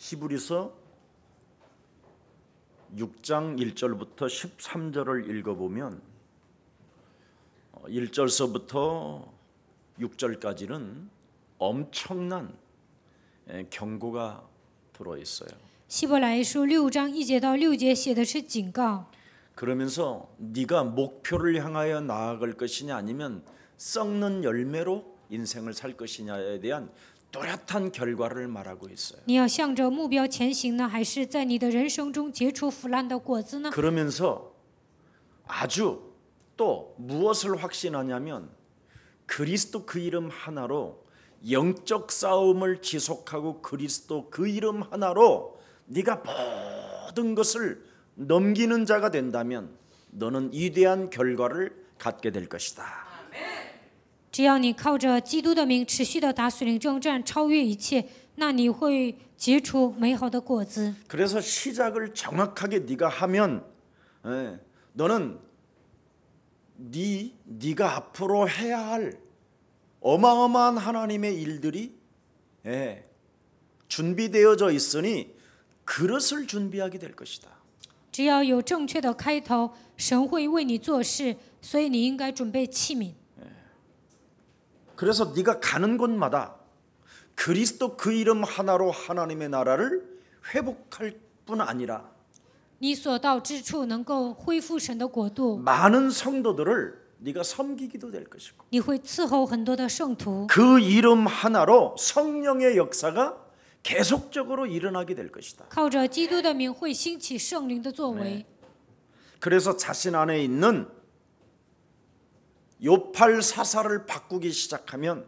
히브리서 6장 1절부터 13절을 읽어보면 1절서부터 6절까지는 엄청난 경고가 들어있어요. 希伯来书6章1节到6节写的是警告。 그러면서 네가 목표를 향하여 나아갈 것이냐 아니면 썩는 열매로 인생을 살 것이냐에 대한 또렷한 결과를 말하고 있어요. 你要向着目标前行呢，还是在你的人生中结出腐烂的果子呢？ 그러면서 아주 또 무엇을 확신하냐면 그리스도 그 이름 하나로 영적 싸움을 지속하고 그리스도 그 이름 하나로 네가 모든 것을 넘기는 자가 된다면 너는 위대한 결과를 갖게 될 것이다. 只要你靠着基督的名持续的打属灵征战，超越一切，那你会结出美好的果子。 그래서 시작을 정확하게 네가 하면 너는 네가 앞으로 해야 할 어마어마한 하나님의 일들이 준비되어져 있으니 그릇을 준비하게 될 것이다. 只要有正确的开头，神会为你做事，所以你应该准备器皿。 그래서 네가 가는 곳마다 그리스도 그 이름 하나로 하나님의 나라를 회복할 뿐 아니라 你所到之处能够恢复神的国度， 많은 성도들을 네가 섬기기도 될 것이고 你会伺候很多的圣徒。 그 이름 하나로 성령의 역사가 계속적으로 일어나게 될 것이다. 靠着基督的名会兴起圣灵的作为。 그래서 자신 안에 있는 요팔 사사를 바꾸기 시작하면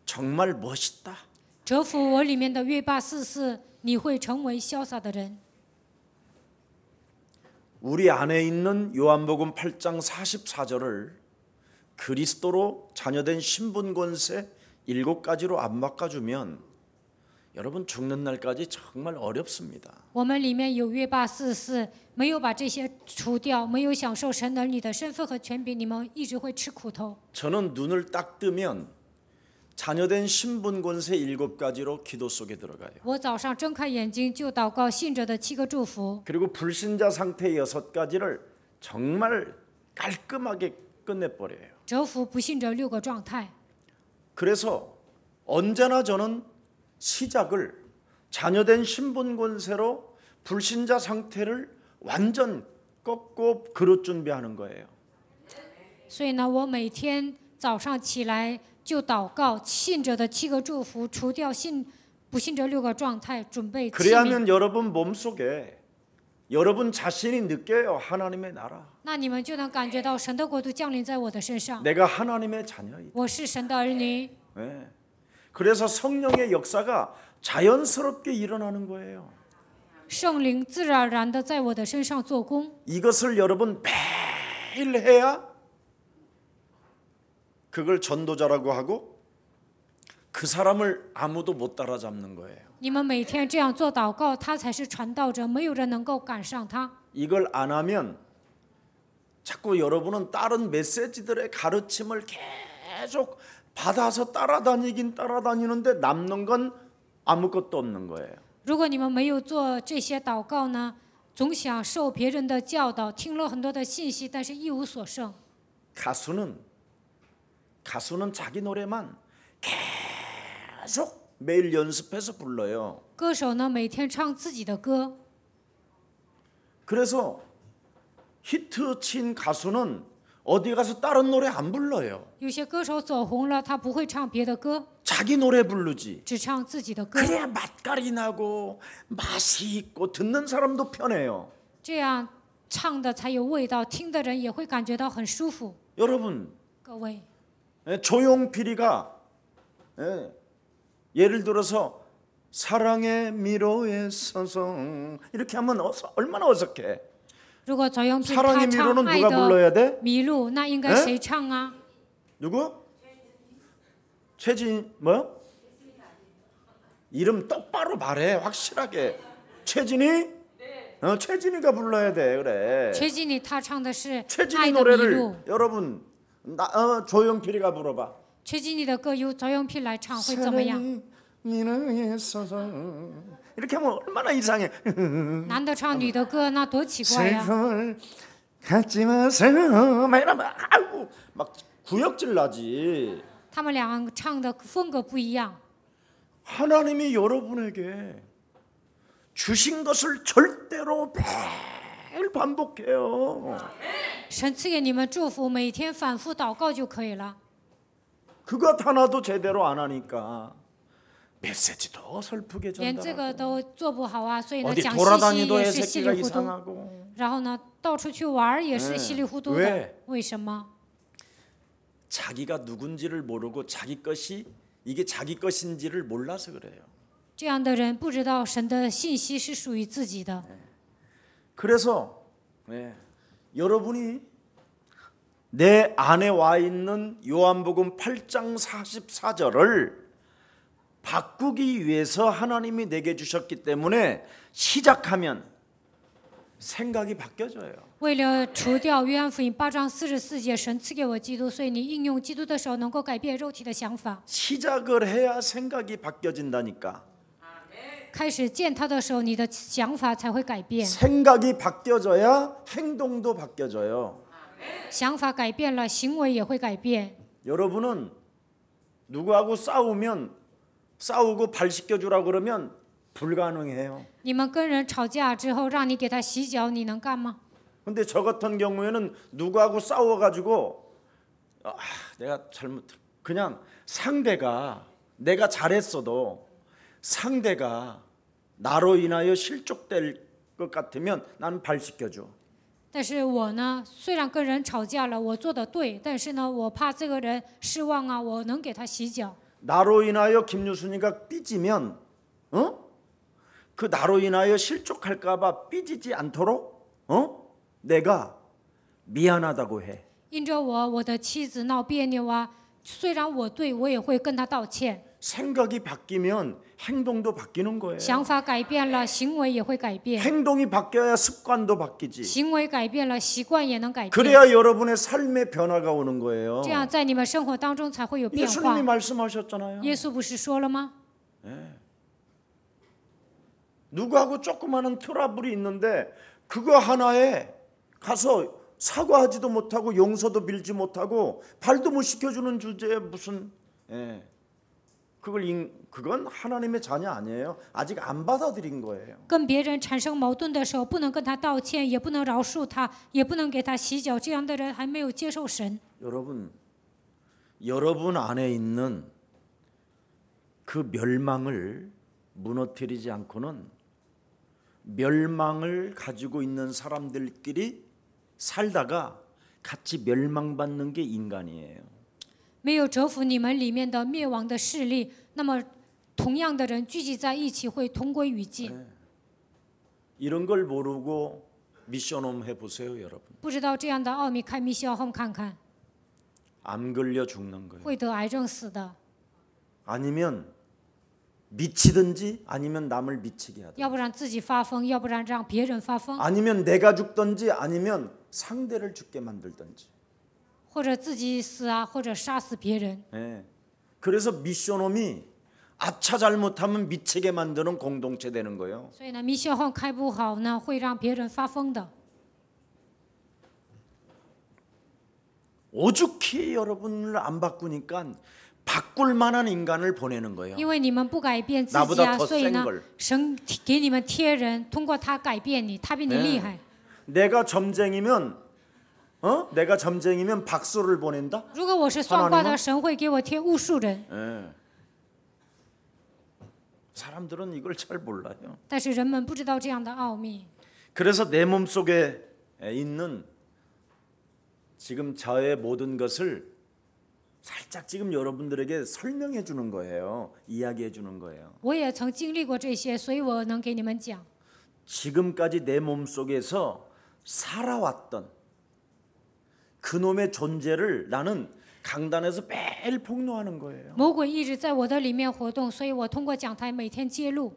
정말 멋있다. 折服我里面的约巴四世，你会成为潇洒的人。 우리 안에 있는 요한복음 8장 44절을 그리스도로 자녀된 신분 권세 7가지로 안 바꿔주면 여러분 죽는 날까지 정말 어렵습니다. 我们里面有约巴四世，没有把这些除掉，没有享受神儿女的身份和权柄，你们一直会吃苦头。 저는 눈을 딱 뜨면 자녀된 신분 권세 7가지로 기도 속에 들어가요. 我早上睁开眼睛就祷告信者的7个祝福， 그리고 불신자 상태 6가지를 정말 깔끔하게 끝내버려요. 折服不信者6个状态。 그래서 언제나 저는 시작을 자녀된 신분 권세로 불신자 상태를 완전 꺾고 그릇 준비하는 거예요. 所以呢，我每天早上起来就祷告信者的7个祝福，除掉不信者6个状态，准备器皿。 그래야면 여러분 몸속에 여러분 자신이 느껴요. 하나님의 나라. 那你们就能感觉到神的国度降临在我的身上。 내가 하나님의 자녀이다. 我是神的儿女。 네. 그래서 성령의 역사가 자연스럽게 일어나는 거예요. 圣灵自然而然的在我的身上做工。 이것을 여러분 매일 해야 그걸 전도자라고 하고 그 사람을 아무도 못 따라잡는 거예요. 你们每天这样做祷告，他才是传道者，没有人能够赶上他。 이걸 안 하면 자꾸 여러분은 다른 메시지들의 가르침을 계속 받아서 따라다니긴 따라다니는데 남는 건 아무것도 없는 거예요. 如果你们没有做这些祷告呢，总想受别人的教导，听了很多的信息，但是一无所剩。 가수는 자기 노래만 계속 매일 연습해서 불러요. 歌手呢，每天唱自己的歌， 그래서 히트 친 가수는 어디 가서 다른 노래 안 불러요. 有些歌手走红了，他不会唱别的歌， 자기 노래 부르지. 只唱自己的歌。 그래야 맛깔이 나고 맛이 있고 듣는 사람도 편해요. 这样唱的才有味道，听的人也会感觉到很舒服。 여러분, 各位， 조용필이가 예를 들어서 사랑의 미로에 서서 이렇게 하면 얼마나 어색해. 如果左永平 사랑의 他唱 미로는 爱 누가 的 불러야 돼? 迷路，那应该谁唱啊？ 누구? 최진 뭐? 이름 똑바로 말해 확실하게. 최진이? 최진이가 불러야 돼. 그래. 崔吉尼他唱的是《 최진이 爱的迷路》。 노래를 여러분 조용필이가 불러봐. 崔吉尼的歌由左永平来唱会怎么样？ 사랑의 미로에 서서 이렇게 하면 얼마나 이상해. 男的唱女的歌，那多奇怪呀！ 슬픔을 갖지 마세요. 막 이러면 아이고 막 구역질 나지. 他们俩唱的风格不一样。 하나님이 여러분에게 주신 것을 절대로 매일 반복해요. 神赐给你们祝福，每天反复祷告就可以了。 그것 하나도 제대로 안 하니까 메시지도 슬프게 连这个 전달하고 都做不好啊，所以呢， 어디 讲信息 돌아다니도 也是稀 애새끼가 里糊涂。 이상하고 然后呢，到处去玩也是稀里糊涂的。 왜 为什么？ 자기가 누군지를 모르고 자기 것이 이게 자기 것인지를 몰라서 그래요. 这样的人不知道神的信息是属于自己的。 그래서 여러분이 내 안에 와 있는 요한복음 8장 44절을 바꾸기 위해서 하나님이 내게 주셨기 때문에 시작하면 생각이 바뀌어져요. 为了除掉约翰福音8章44节，神赐给我基督，所以你应用基督的时候，能够改变肉体的想法。 시작을 해야 생각이 바뀌어진다니까. 开始见他的时候，你的想法才会改变。 생각이 바뀌어져야 행동도 바뀌어져요. 想法改变了，行为也会改变。 여러분은 누구하고 싸우고 발 씻겨주라고 그러면 불가능해요. 你们跟人吵架之后，让你给他洗脚，你能干吗？ 근데 저 같은 경우에는 누구하고 싸워가지고 내가 그냥 상대가 내가 잘했어도 상대가 나로 인하여 실족될 것 같으면 나는 발 씻겨줘. 但是我呢，虽然跟人吵架了，我做的对，但是呢，我怕这个人失望啊，我能给他洗脚。 나로 인하여 김유순이가 삐지면 그 나로 인하여 실족할까봐 삐지지 않도록 내가 미안하다고 해. 因着我的妻子闹别扭啊，虽然我对，我也会跟他道歉。 생각이 바뀌면 행동도 바뀌는 거예요. 想法改变了，行为也会改变。 행동이 바뀌어야 습관도 바뀌지. 行为改变了，习惯也能改变。 그래야 여러분의 삶의 변화가 오는 거예요. 这样在你们生活当中才会有变化。 예수님이 말씀하셨잖아요. 耶稣不是说了吗？ 누구하고 조그마한 트러블이 있는데 그거 하나에 가서 사과하지도 못하고 용서도 빌지 못하고 발도 못 씻겨주는 주제에 무슨 그건 하나님의 자녀 아니에요. 아직 안 받아들인 거예요. 跟别人产生矛盾的时候，不能跟他道歉，也不能饶恕他，也不能给他洗脚，这样的人还没有接受神。 여러분 안에 있는 그 멸망을 무너뜨리지 않고는 멸망을 가지고 있는 사람들끼리 살다가 같이 멸망받는 게 인간이에요. 没有折服你们里面的灭亡的势力，那么同样的人聚集在一起会同归于尽。 이런 걸 모르고 미션홈 해보세요, 여러분. 不知道这样的奥秘，开密消后看看， 암 걸려 죽는 거예요. 会得癌症死的。 아니면 미치든지 아니면 남을 미치게 하든지. 要不然自己发疯，要不然让别人发疯， 아니면 내가 죽든지 아니면 상대를 죽게 만들든지. 或者自己死啊，或者杀死别人。 그래서 미션홈이 아차 잘못하면 미치게 만드는 공동체 되는 거예요. 所以呢，密消后开不好呢，会让别人发疯的。 오죽히 여러분을 안 바꾸니까 바꿀 만한 인간을 보내는 거예요. 因为你们不改变自己 나보다 啊， 더 所以 센 呢 걸 ，神给你们贴人，通过他改变你，他比你厉害。 내가 점쟁이면 내가 점쟁이면 박수를 보낸다? 如果我是算卦 하나님은 的，神会给我贴巫术人， 사람들은 이걸 잘 몰라요. 但是人们不知道这样的奥秘。 그래서 내 몸속에 있는 지금 저의 모든 것을 살짝 지금 여러분들에게 설명해 주는 거예요. 이야기해 주는 거예요. 我也曾经历过这些，所以我能给你们讲。 지금까지 내 몸속에서 살아왔던 그놈의 존재를 나는 강단에서 매일 폭로하는 거예요. 魔鬼一直在我的里面活动，所以我通过讲台每天揭露。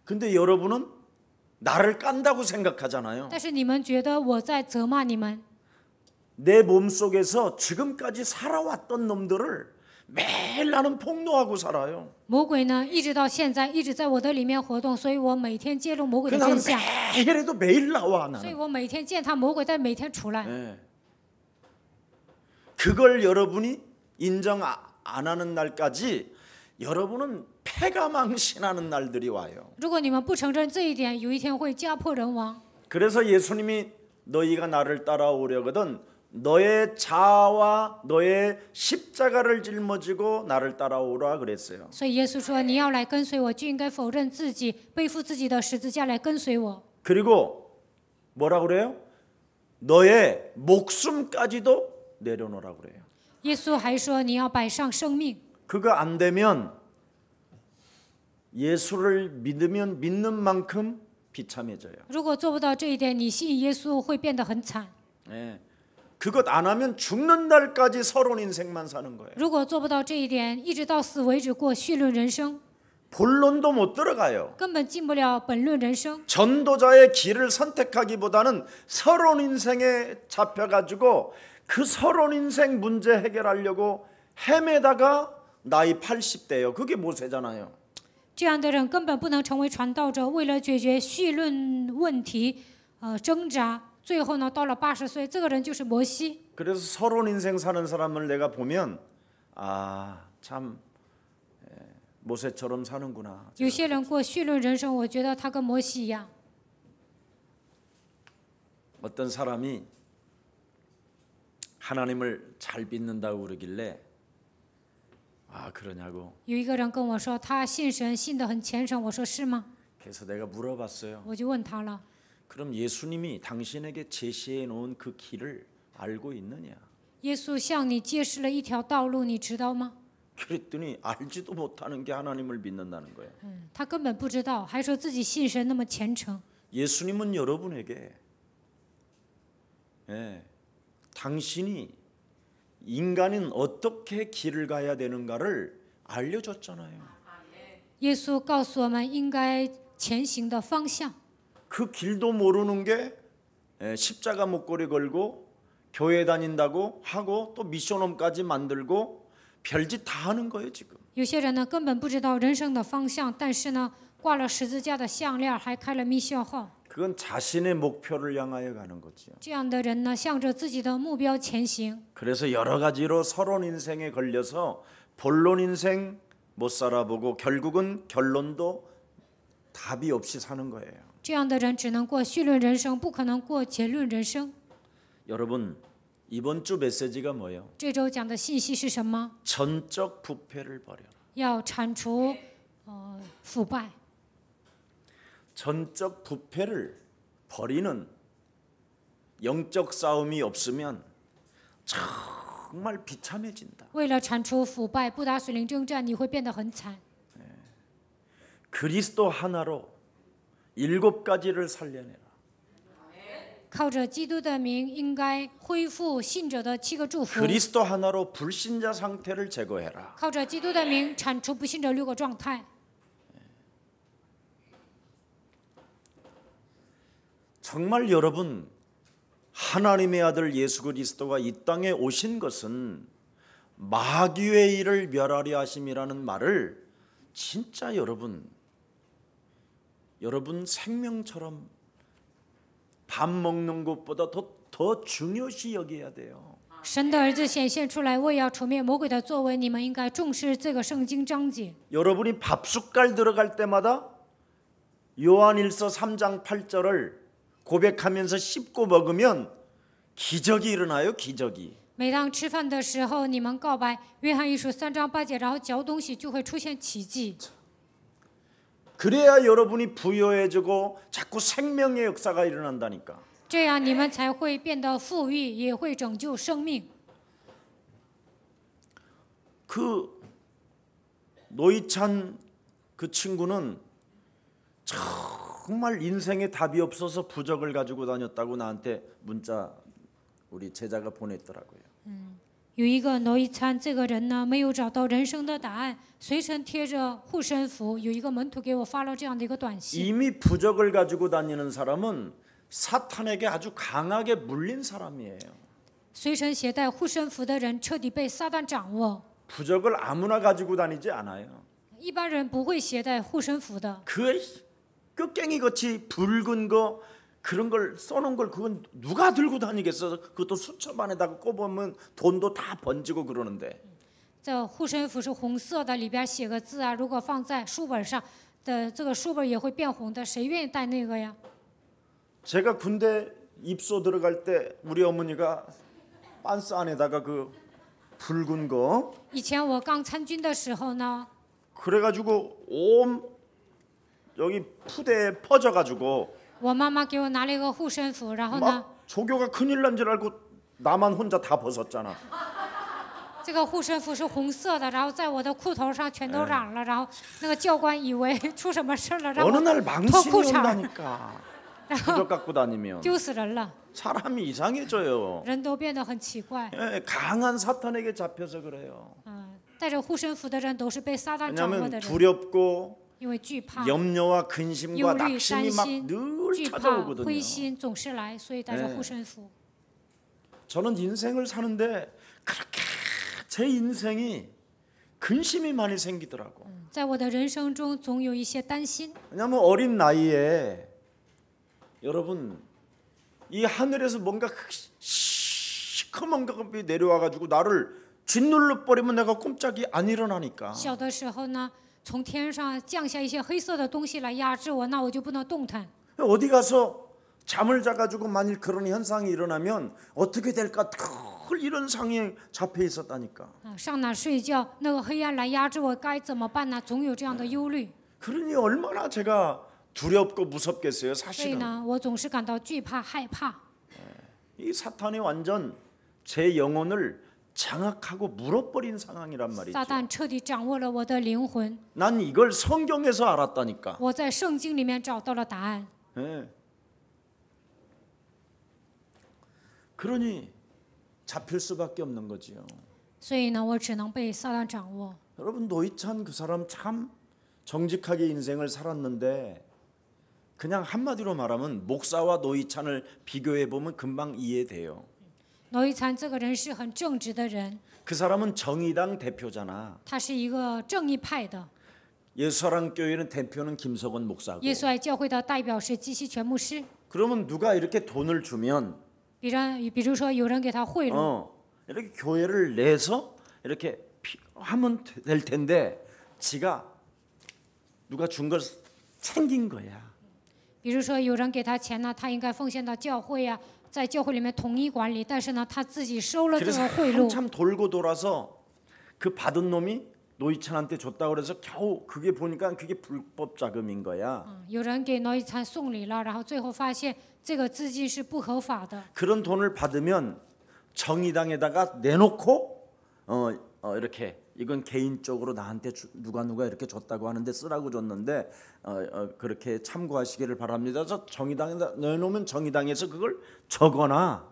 근데 여러분은 나를 깐다고 생각하잖아요. 但是你们觉得我在责骂你们， 내 몸속에서 지금까지 살아왔던 놈들을 매일 나는 폭로하고 살아요. 魔鬼呢，一直到现在一直在我的里面活动，所以我每天揭露魔鬼 그 的 나는 真相， 매일해도 매일 나와 所以 나는. 我每天见他魔鬼，但每天出来。 예. 그걸 여러분이 인정 안 하는 날까지 여러분은 패가망신하는 날들이 와요. 如果你们不承认这一点，有一天会家破人亡。 그래서 예수님이 너희가 나를 따라오려거든 너의 자아와 너의 십자가를 짊어지고 나를 따라오라 그랬어요. 所以耶稣说：“你要来跟随我，就应该否认自己，背负自己的十字架来跟随我。 그리고 뭐라 그래요? 너의 목숨까지도 내려놓으라 그래요. 耶稣还说：“你要摆上生命。 그거 안 되면 예수를 믿으면 믿는 만큼 비참해져요. 如果做不到这一点，你信耶稣会变得很惨。 예. 그것 안 하면 죽는 날까지 서론 인생만 사는 거예요. 如果做不到这一点，一直到死为止过绪论人生， 본론도 못 들어가요. 根本进不了本论人生。 전도자의 길을 선택하기보다는 서론 인생에 잡혀가지고 그 서론 인생 문제 해결하려고 헤매다가 나이 80대예요. 그게 모세잖아요. 这样的人根本不能成为传道者，为了解决绪论问题，挣扎。 最后呢，到了80岁，这个人就是摩西。 그래서 서론 인생 사는 사람을 내가 보면 참 모세처럼 사는구나. 有些人过绪论人生，我觉得他跟摩西一样。 어떤 사람이 하나님을 잘 믿는다고 그러길래 그러냐고. 有一个人跟我说，他信神，信得很虔诚。我说是吗？ 그래서 내가 물어봤어요. 我就问他了。 그럼 예수님이 당신에게 제시해 놓은 그 길을 알고 있느냐? 耶稣向你揭示了一条道路，你知道吗？ 그랬더니 알지도 못하는 게 하나님을 믿는다는 거예요. 他根本不知道，还说自己信神那么虔诚。 예수님은 여러분에게 당신이 인간은 어떻게 길을 가야 되는가를 알려줬잖아요. 耶稣告诉我们应该前行的方向。 그 길도 모르는 게 십자가 목걸이 걸고 교회 다닌다고 하고 또 미션홈까지 만들고 별짓 다 하는 거예요 지금. 有些人呢根本不知道人生的方向，但是呢挂了十字架的项链，还开了密校号。 그건 자신의 목표를 향하여 가는 거죠. 这样的人呢，向着自己的目标前行。 그래서 여러 가지로 서론 인생에 걸려서 본론 인생 못 살아보고 결국은 결론도 답이 없이 사는 거예요. 这样的人只能过绪论人生，不可能过结论人生。 여러분 이번 주 메시지가 뭐예요? 这周讲的信息是什么？ 전적 부패를 버려라. 要铲除腐败。 전적 부패를 버리는 영적 싸움이 없으면 정말 비참해진다. 为了铲除腐败，不打属灵征战，你会变得很惨。 그리스도 하나로 7가지를 살려내라. 靠着基督的名，应该恢复信者的7个祝福。 그리스도 하나로 불신자 상태를 제거해라. 靠着基督的名，铲除不信者6个状态。 정말 여러분 하나님의 아들 예수 그리스도가 이 땅에 오신 것은 마귀의 일을 멸하려 하심이라는 말을 진짜 여러분 생명처럼 밥 먹는 것보다 더 중요시 여겨야 돼요. 神的儿子显现出来，为要除灭魔鬼的作为，你们应该重视这个圣经章节。 여러분이 밥숟갈 들어갈 때마다 요한일서 3장 8절을 고백하면서 씹고 먹으면 기적이 일어나요. 기적이. 每当吃饭的时候，你们告白约翰一书3章8节，然后嚼东西，就会出现奇迹。 그래야 여러분이 부여해지고 자꾸 생명의 역사가 일어난다니까. 这样你们才会变得富裕，也会拯救生命。 그 노이찬 그 친구는 정말 인생에 답이 없어서 부적을 가지고 다녔다고 나한테 문자 우리 제자가 보냈더라고요. 有一个挪一参，这个人呢没有找到人生的答案，随身贴着护身符。有一个门徒给我发了这样的一个短信。 이미 부적을 가지고 다니는 사람은 사탄에게 아주 강하게 물린 사람이에요. 随身携带护身符的人彻底被撒旦掌握。 부적을 아무나 가지고 다니지 않아요. 一般人不会携带护身符的。 그 끝갱이같이 붉은 거 그런 걸 써놓은 걸 그건 누가 들고 다니겠어? 그것도 수첩안에다가 꼽으면 돈도 다 번지고 그러는데. 这护身符是红色的，里边写个字啊，如果放在书本上的这个书本也会变红的，谁愿意带那个呀？ 제가 군대 입소 들어갈 때 우리 어머니가 빤스 안에다가 그 붉은 거 以前我刚参军的时候呢， 그래가지고 온 여기 푸대에 퍼져가지고 我妈妈给我拿了一个护身符，然后呢， 막 조교가 큰일 난 줄 알고 나만 혼자 다 벗었잖아. 这个护身符是红色的，然后在我的裤头上全都染了，然后那个教官以为出什么事了，让 어느 我 날 脱 망신이 裤衩， 온다니까. 부적 갖고 다니면 丢死人了， 사람이 이상해져요. 人都变得很奇怪。 예, 강한 사탄에게 잡혀서 그래요. 带着护身符的人都是被撒旦掌握 왜냐하면 的人， 두렵고 因为惧怕、 염려와 근심과 忧虑、担 낙심이 막 心、 늘 惧怕、 찾아오거든요. 灰心总是来，所以带着护身符。 저는 인생을 사는데 그렇게 제 인생이 근심이 많이 생기더라고. 在我的人生中，总有一些担心。 왜냐하면 어린 나이에 여러분 이 하늘에서 뭔가 시커먼 것이 내려와가지고 나를 짓눌러 버리면 내가 꼼짝이 안 일어나니까. 小的时候呢，从天上降下一些黑色的东西来压制我，那我就不能动弹。 어디 가서 잠을 자가지고 만일 그런 현상이 일어나면 어떻게 될까 늘 이런 상황에 잡혀 있었다니까. 上哪睡觉，那个黑暗来压制我，该怎么办呢？总有这样的忧虑。 그러니 얼마나 제가 두렵고 무섭겠어요. 所以 사실은 呢，我总是感到惧怕、害怕。 이 사탄이 완전 제 영혼을 장악하고 물어버린 상황이란 말이죠. 撒旦彻底掌握了我的灵魂。 난 이걸 성경에서 알았다니까. 我在圣经里面找到了答案。 예. 그러니 잡힐 수밖에 없는 거지요. 所以呢，我只能被撒旦掌握。 여러분 노희찬 그 사람 참 정직하게 인생을 살았는데 그냥 한마디로 말하면 목사와 노희찬을 비교해 보면 금방 이해돼요. 罗一禅这个人是很正直的人， 그 사람은 정의당 대표잖아. 他是一个正义派的。 예수사랑교회는 대표는 김석원 목사고. 耶稣爱教会的代表是基西全牧师。 그러면 누가 이렇게 돈을 주면 比如说有人给他贿赂， 이렇게 교회를 내서 이렇게 하면 될 텐데 지가 누가 준 걸 챙긴 거야. 比如说有人给他钱呢，他应该奉献到教会呀、在教会里面统一管理，但是呢，他自己收了这 그래서 个贿赂， 한참 돌고 돌아서 그 받은 놈이 노희찬한테 줬다고 그래서 겨우 그게 보니까 그게 불법 자금인 거야. 有人给罗一禅送礼了，然后最后发现这个资金是不合法的。 그런 돈을 받으면 정의당에다가 내놓고 이렇게 이건 개인적으로 나한테 누가 이렇게 줬다고 하는데 쓰라고 줬는데 그렇게 참고하시기를 바랍니다. 그래서 정의당에다 내놓으면 정의당에서 그걸 적어놔.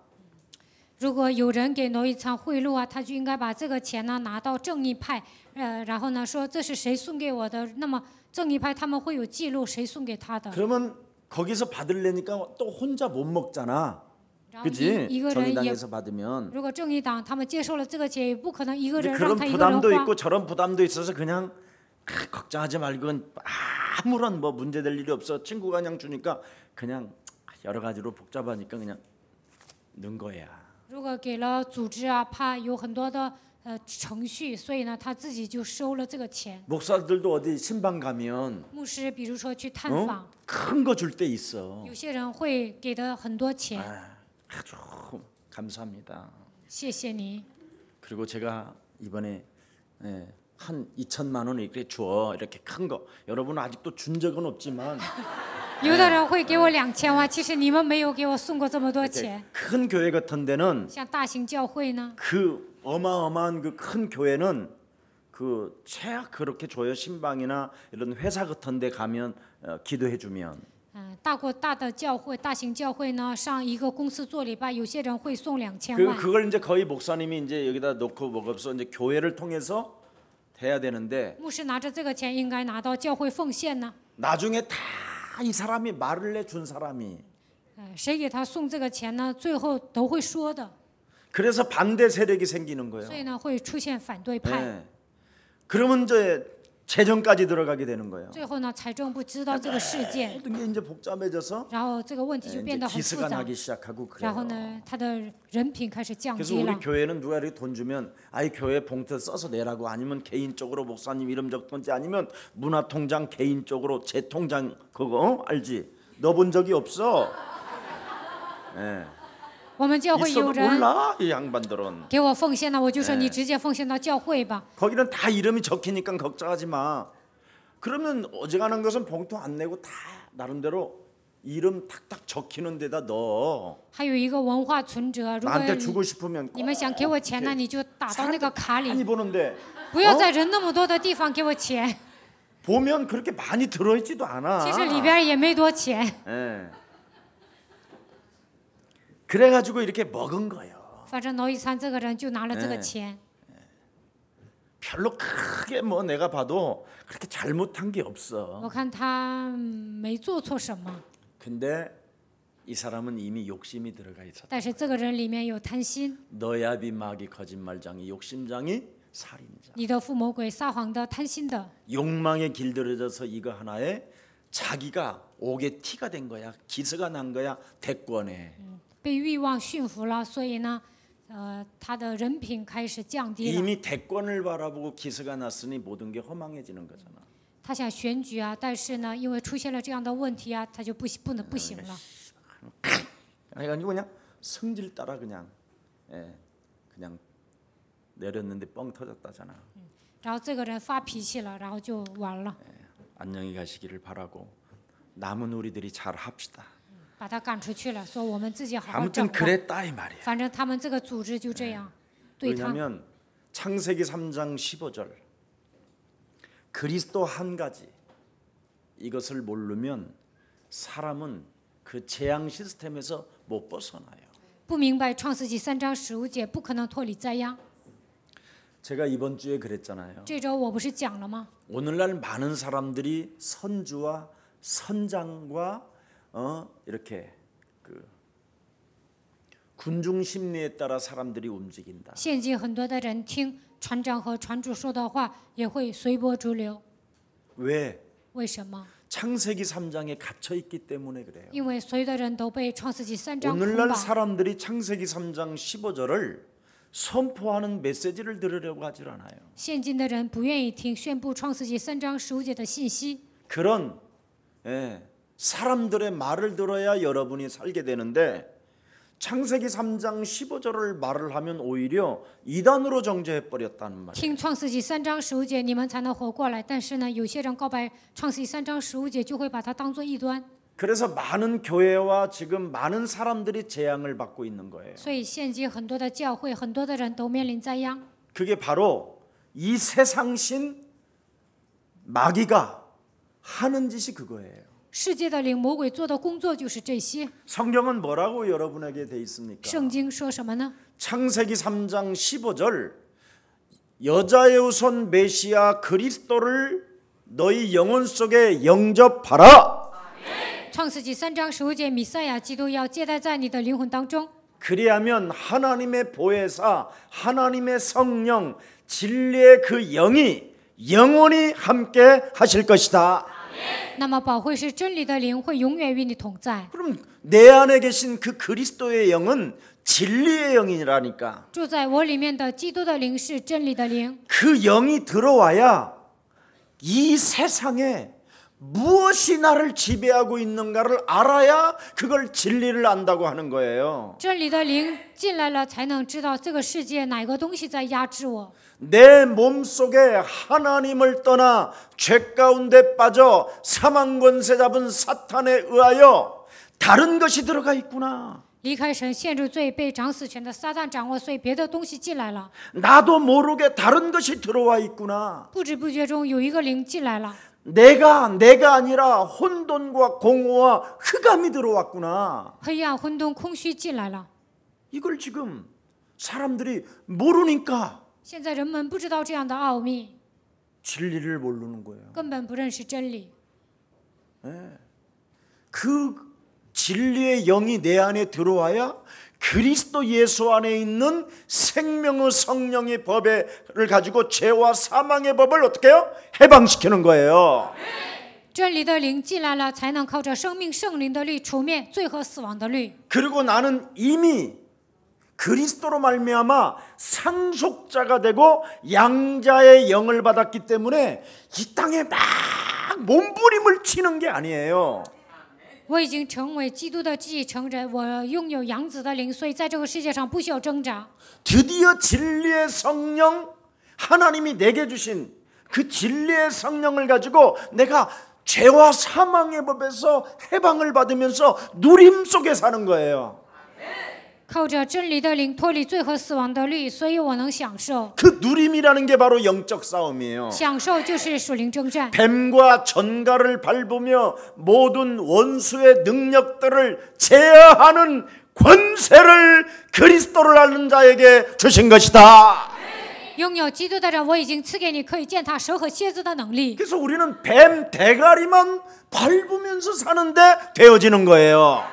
如果有人给罗一禅贿赂啊，他就应该把这个钱呢拿到正义派，然后呢说这是谁送给我的，那么正义派他们会有记录谁送给他的。 그러면 거기서 받으려니까 또 혼자 못 먹잖아. 然后 그지? 一个人也， 정의당에서 받으면 如果正义党他们接受了这个钱，也不可能一个 근데 人让 그런 他一个人 부담도 花。 있고 저런 부담도 있어서 그냥 걱정하지 말고 아무런 뭐 문제될 일이 없어. 친구가 그냥 주니까 그냥 여러 가지로 복잡하니까 그냥 넣은 거야. 如果给了组织啊，怕有很多的程序，所以呢，他自己就收了这个钱。 목사들도 어디 신방 가면 牧师比如说去探访， 큰 거 줄 때 있어. 有些人会给的很多钱， 아주 감사합니다. 谢谢你。 그리고 제가 이번에 한 2천만 원 이렇게 줘 이렇게 큰 거. 여러분은 아직도 준 적은 없지만 有的人会给我2000万，其实你们没有给我送过这么多钱。 큰 교회 같은 데는 像大型教会呢， 그 어마어마한 그 큰 교회는 그 최악 그렇게 줘요. 신방이나 이런 회사 같은 데 가면 기도해 주면 大的教会、大型教会呢，上一个公司做礼拜，有些人会送2000万。 그걸 이제 거의 목사님이 이제 여기다 놓고 먹어서 이제 교회를 통해서 돼야 되는데 牧师拿着这个钱，应该拿到教会奉献呢。 나중에 다 이 사람이 말을 내준 사람이 谁给他送这个钱呢？最后都会说的， 그래서 반대 세력이 생기는 거예요. 所以呢，会出现反对派。 네. 그러면 이제 재정까지 들어가게 되는 거예요. 最后呢，财政部知道这个事件， 모든 게 이제 복잡해져서 然后这个问题就 이제 变得很复 기스가 杂， 나기 시작하고 然后 그래요. 呢，他的人品开始降 그래서 低 우리 了。 교회는 누가 이렇게 돈 주면 아이 교회 봉투 써서 내라고 아니면 개인적으로 목사님 이름 적던지 아니면 문화통장 개인적으로 제 통장 그거 알지? 넣어본 적이 없어. 예. 我们教会 있어도 有人 몰라 이 양반들은. 给我奉献呢，我就说你直接奉献到教会吧。 거기는 다 이름이 적히니까 걱정하지 마. 그러면 어지간한 것은 봉투 안 내고 다 나름대로 이름 탁탁 적히는 데다 넣어. 还有一个文化存折，如果 나한테 주고 싶으면 你们想给我钱呢，你就打到那个卡里， 많이 보는데 不要在人那么多的地方给我钱。 보면 그렇게 많이 들어있지도 않아. 其实里边也没多钱， 예. 그래가지고 이렇게 먹은 거예요. 反正挪一餐这个人就拿了这个哎钱， 별로 크게 뭐 내가 봐도 그렇게 잘못한 게 없어. 我看他没做错什么， 근데 이 사람은 이미 욕심이 들어가 있었다. 但是这个人里面有贪心， 너야비 마귀 거짓말장이 욕심장이 살인자. 你的父魔鬼撒谎的、贪心的， 욕망에 길들여져서 이거 하나에 자기가 옥에 티가 된 거야. 기스가 난 거야. 대권에. 被欲望驯服了，所以呢，他的人品开始降低了。 이미 대권을 바라보고 기스가 났으니 모든 게 허망해지는 거잖아. 他想选举啊，但是呢，因为出现了这样的问题啊，他就不行了。 그래가지고 그냥 성질 따라 그냥 그냥 내렸는데 뻥 터졌다잖아. 然后这个人发脾气了，然后就完了， 안녕히 가시기를 바라고 남은 우리들이 잘 합시다. 把他赶出去了，说我们自己好好 아무튼 整吧。 그랬다 이 말이야. 反正他们这个组织就这样对他。 왜냐하면 창세기 3장 15절 그리스도 한 가지 이것을 모르면 사람은 그 재앙 시스템에서 못 벗어나요. 不明白创世纪3章15节，不可能脱离灾殃。 제가 이번 주에 그랬잖아요. 这周我不是讲了吗？ 오늘날 많은 사람들이 선주와 선장과 이렇게 그 군중 심리에 따라 사람들이 움직인다. 现今很多的人听船长和船主说的话，也会随波逐流。 왜? 为什么？ 창세기 3장에 갇혀 있기 때문에 그래요. 因为所有的人都被创世纪3章捆 오늘날 绑。 사람들이 창세기 3장 15절을 선포하는 메시지를 들으려고 하질 않아요. 现今的人不愿意听宣布创世纪3章15节的信息， 그런 사람들의 말을 들어야 여러분이 살게 되는데 창세기 3장 15절을 말을 하면 오히려 이단으로 정죄해 버렸다는 말이에요. 听创世纪3章15节，你们才能活过来。但是呢，有些人告白创世纪3章15节，就会把它当作异端。 그래서 많은 교회와 지금 많은 사람들이 재앙을 받고 있는 거예요. 所以现今很多的教会，很多的人都面临灾殃。 그게 바로 이 세상신 마귀가 하는 짓이 그거예요. 世界的灵魔鬼做的工作就是这些。 성경은 뭐라고 여러분에게 돼 있습니까? 圣经说什么呢？ 창세기 3장 15절 여자의 우선 메시아 그리스도를 너희 영혼 속에 영접하라. 创世纪3章15节，弥赛亚基督要接待在你的灵魂当中。 그리하면 하나님의 보혜사 하나님의 성령 진리의 그 영이 영원히 함께 하실 것이다. 那么保惠师真理的灵会永远与你同在。 그럼 내 안에 계신 그 그리스도의 영은 진리의 영이라니까. 住在我里面的基督的灵是真理的灵， 그 영이 들어와야 이 세상에 무엇이 나를 지배하고 있는가를 알아야 그걸 진리를 안다고 하는 거예요. 真理的灵进来了，才能知道这个世界哪个东西在压制我。 내 몸속에 하나님을 떠나 죄 가운데 빠져 사망 권세 잡은 사탄에 의하여 다른 것이 들어가 있구나. 离开神，陷入罪，被掌死权的撒旦掌握，所以别的东西进来了。 나도 모르게 다른 것이 들어와 있구나. 不知不觉中有一个灵进来了， 내가 아니라 혼돈과 공허와 흑암이 들어왔구나. 黑暗、混沌、空虚进来了。 이걸 지금 사람들이 모르니까 现在人们不知道这样的奥秘， 진리를 모르는 거예요. 根本不认识真理。 그 진리의 영이 내 안에 들어와야 그리스도 예수 안에 있는 생명의 성령의 법을 가지고 죄와 사망의 법을 어떻게 해요? 해방시키는 거예요. 真理的灵进来了，才能靠着生命圣灵的律除灭罪和死亡的律。 그리고 나는 이미 그리스도로 말미암아 상속자가 되고 양자의 영을 받았기 때문에 이 땅에 막 몸부림을 치는 게 아니에요. 我已经成为基督的继承人，我拥有养子的灵，所以在这个世界上不需要挣扎。 드디어 진리의 성령, 하나님이 내게 주신 그 진리의 성령을 가지고 내가 죄와 사망의 법에서 해방을 받으면서 누림 속에 사는 거예요. 靠着真理的灵脱离罪和死亡的律，所以我能享受。 그 누림이라는 게 바로 영적 싸움이에요. 享受就是属灵征战。 뱀과 전갈을 밟으며 모든 원수의 능력들을 제어하는 권세를 그리스도를 아는 자에게 주신 것이다. 拥有基督的人，我已经赐给你可以践踏蛇和蝎子的能力。 그래서 우리는 뱀 대가리만 밟으면서 사는데 되어지는 거예요.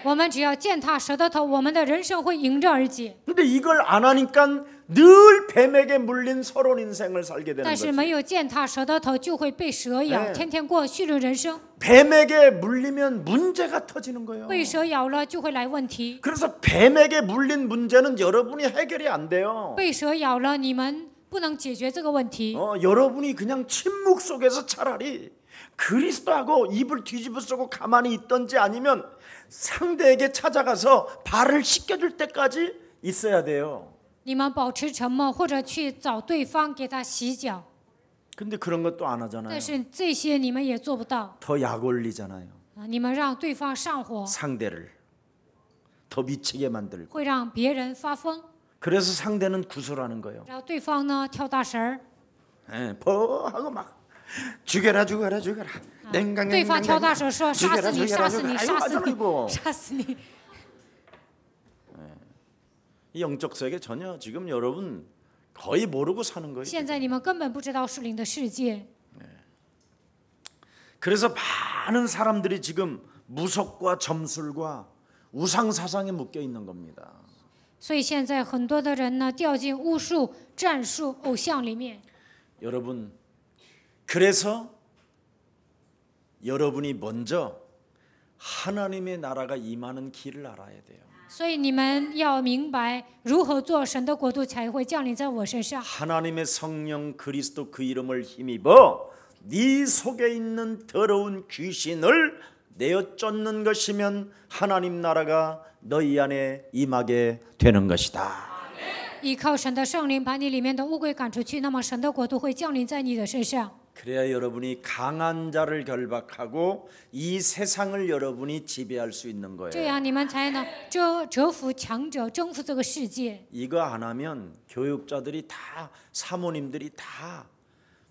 我们只要践踏蛇的头，我们的人生会迎刃而解。 근데 이걸 안 하니까 늘 뱀에게 물린 서론 인생을 살게 되는 但是 거죠. 没有践踏蛇的头，就会被蛇咬， 네 天天过序律人生。 뱀에게 물리면 문제가 터지는 거예요. 被蛇咬了就会来问题， 그래서 뱀에게 물린 문제는 여러분이 해결이 안 돼요. 被蛇咬了你们不能解决这个问题。 여러분이 그냥 침묵 속에서 차라리 그리스도하고 입을 뒤집어 쓰고 가만히 있던지 아니면 상대에게 찾아가서 발을 씻겨줄 때까지 있어야 돼요. 你们保持沉默，或者去找对方给他洗脚。 근데 그런 것도 안 하잖아요. 但是这些你们也做不到， 더 약 올리잖아요. 你们让对方上火， 상대를 더 미치게 만들고. 会让别人发疯， 그래서 상대는 구술하는 거예요. 然后对方呢跳大神儿， 하고 막 죽여라 죽여라 죽여라. 对方跳大神说杀死你，杀死你，杀死你， 아이고. 杀死你。 이 영적 세계 전혀 지금 여러분 거의 모르고 사는 거예요. 现在你们根本不知道属灵的世界， 그래서 많은 사람들이 지금 무속과 점술과 우상 사상에 묶여 있는 겁니다. 所以现在很多的人呢掉进巫术、战术、偶像里面。 여러분, 그래서 여러분이 먼저 하나님의 나라가 임하는 길을 알아야 돼요. 所以你们要明白如何做，神的国度才会降临在我身上。 하나님의 성령 그리스도 그 이름을 힘입어 네 속에 있는 더러운 귀신을 내어 쫓는 것이면 하나님 나라가 너희 안에 임하게 되는 것이다. 依靠神的圣灵把你里面的污鬼赶出去，那么神的国度会降临在你的身上。 그래야 여러분이 강한 자를 결박하고 이 세상을 여러분이 지배할 수 있는 这 거예요. 样你们才能折服强者，征服这个世界。 이거 안 하면 교육자들이 다 사모님들이 다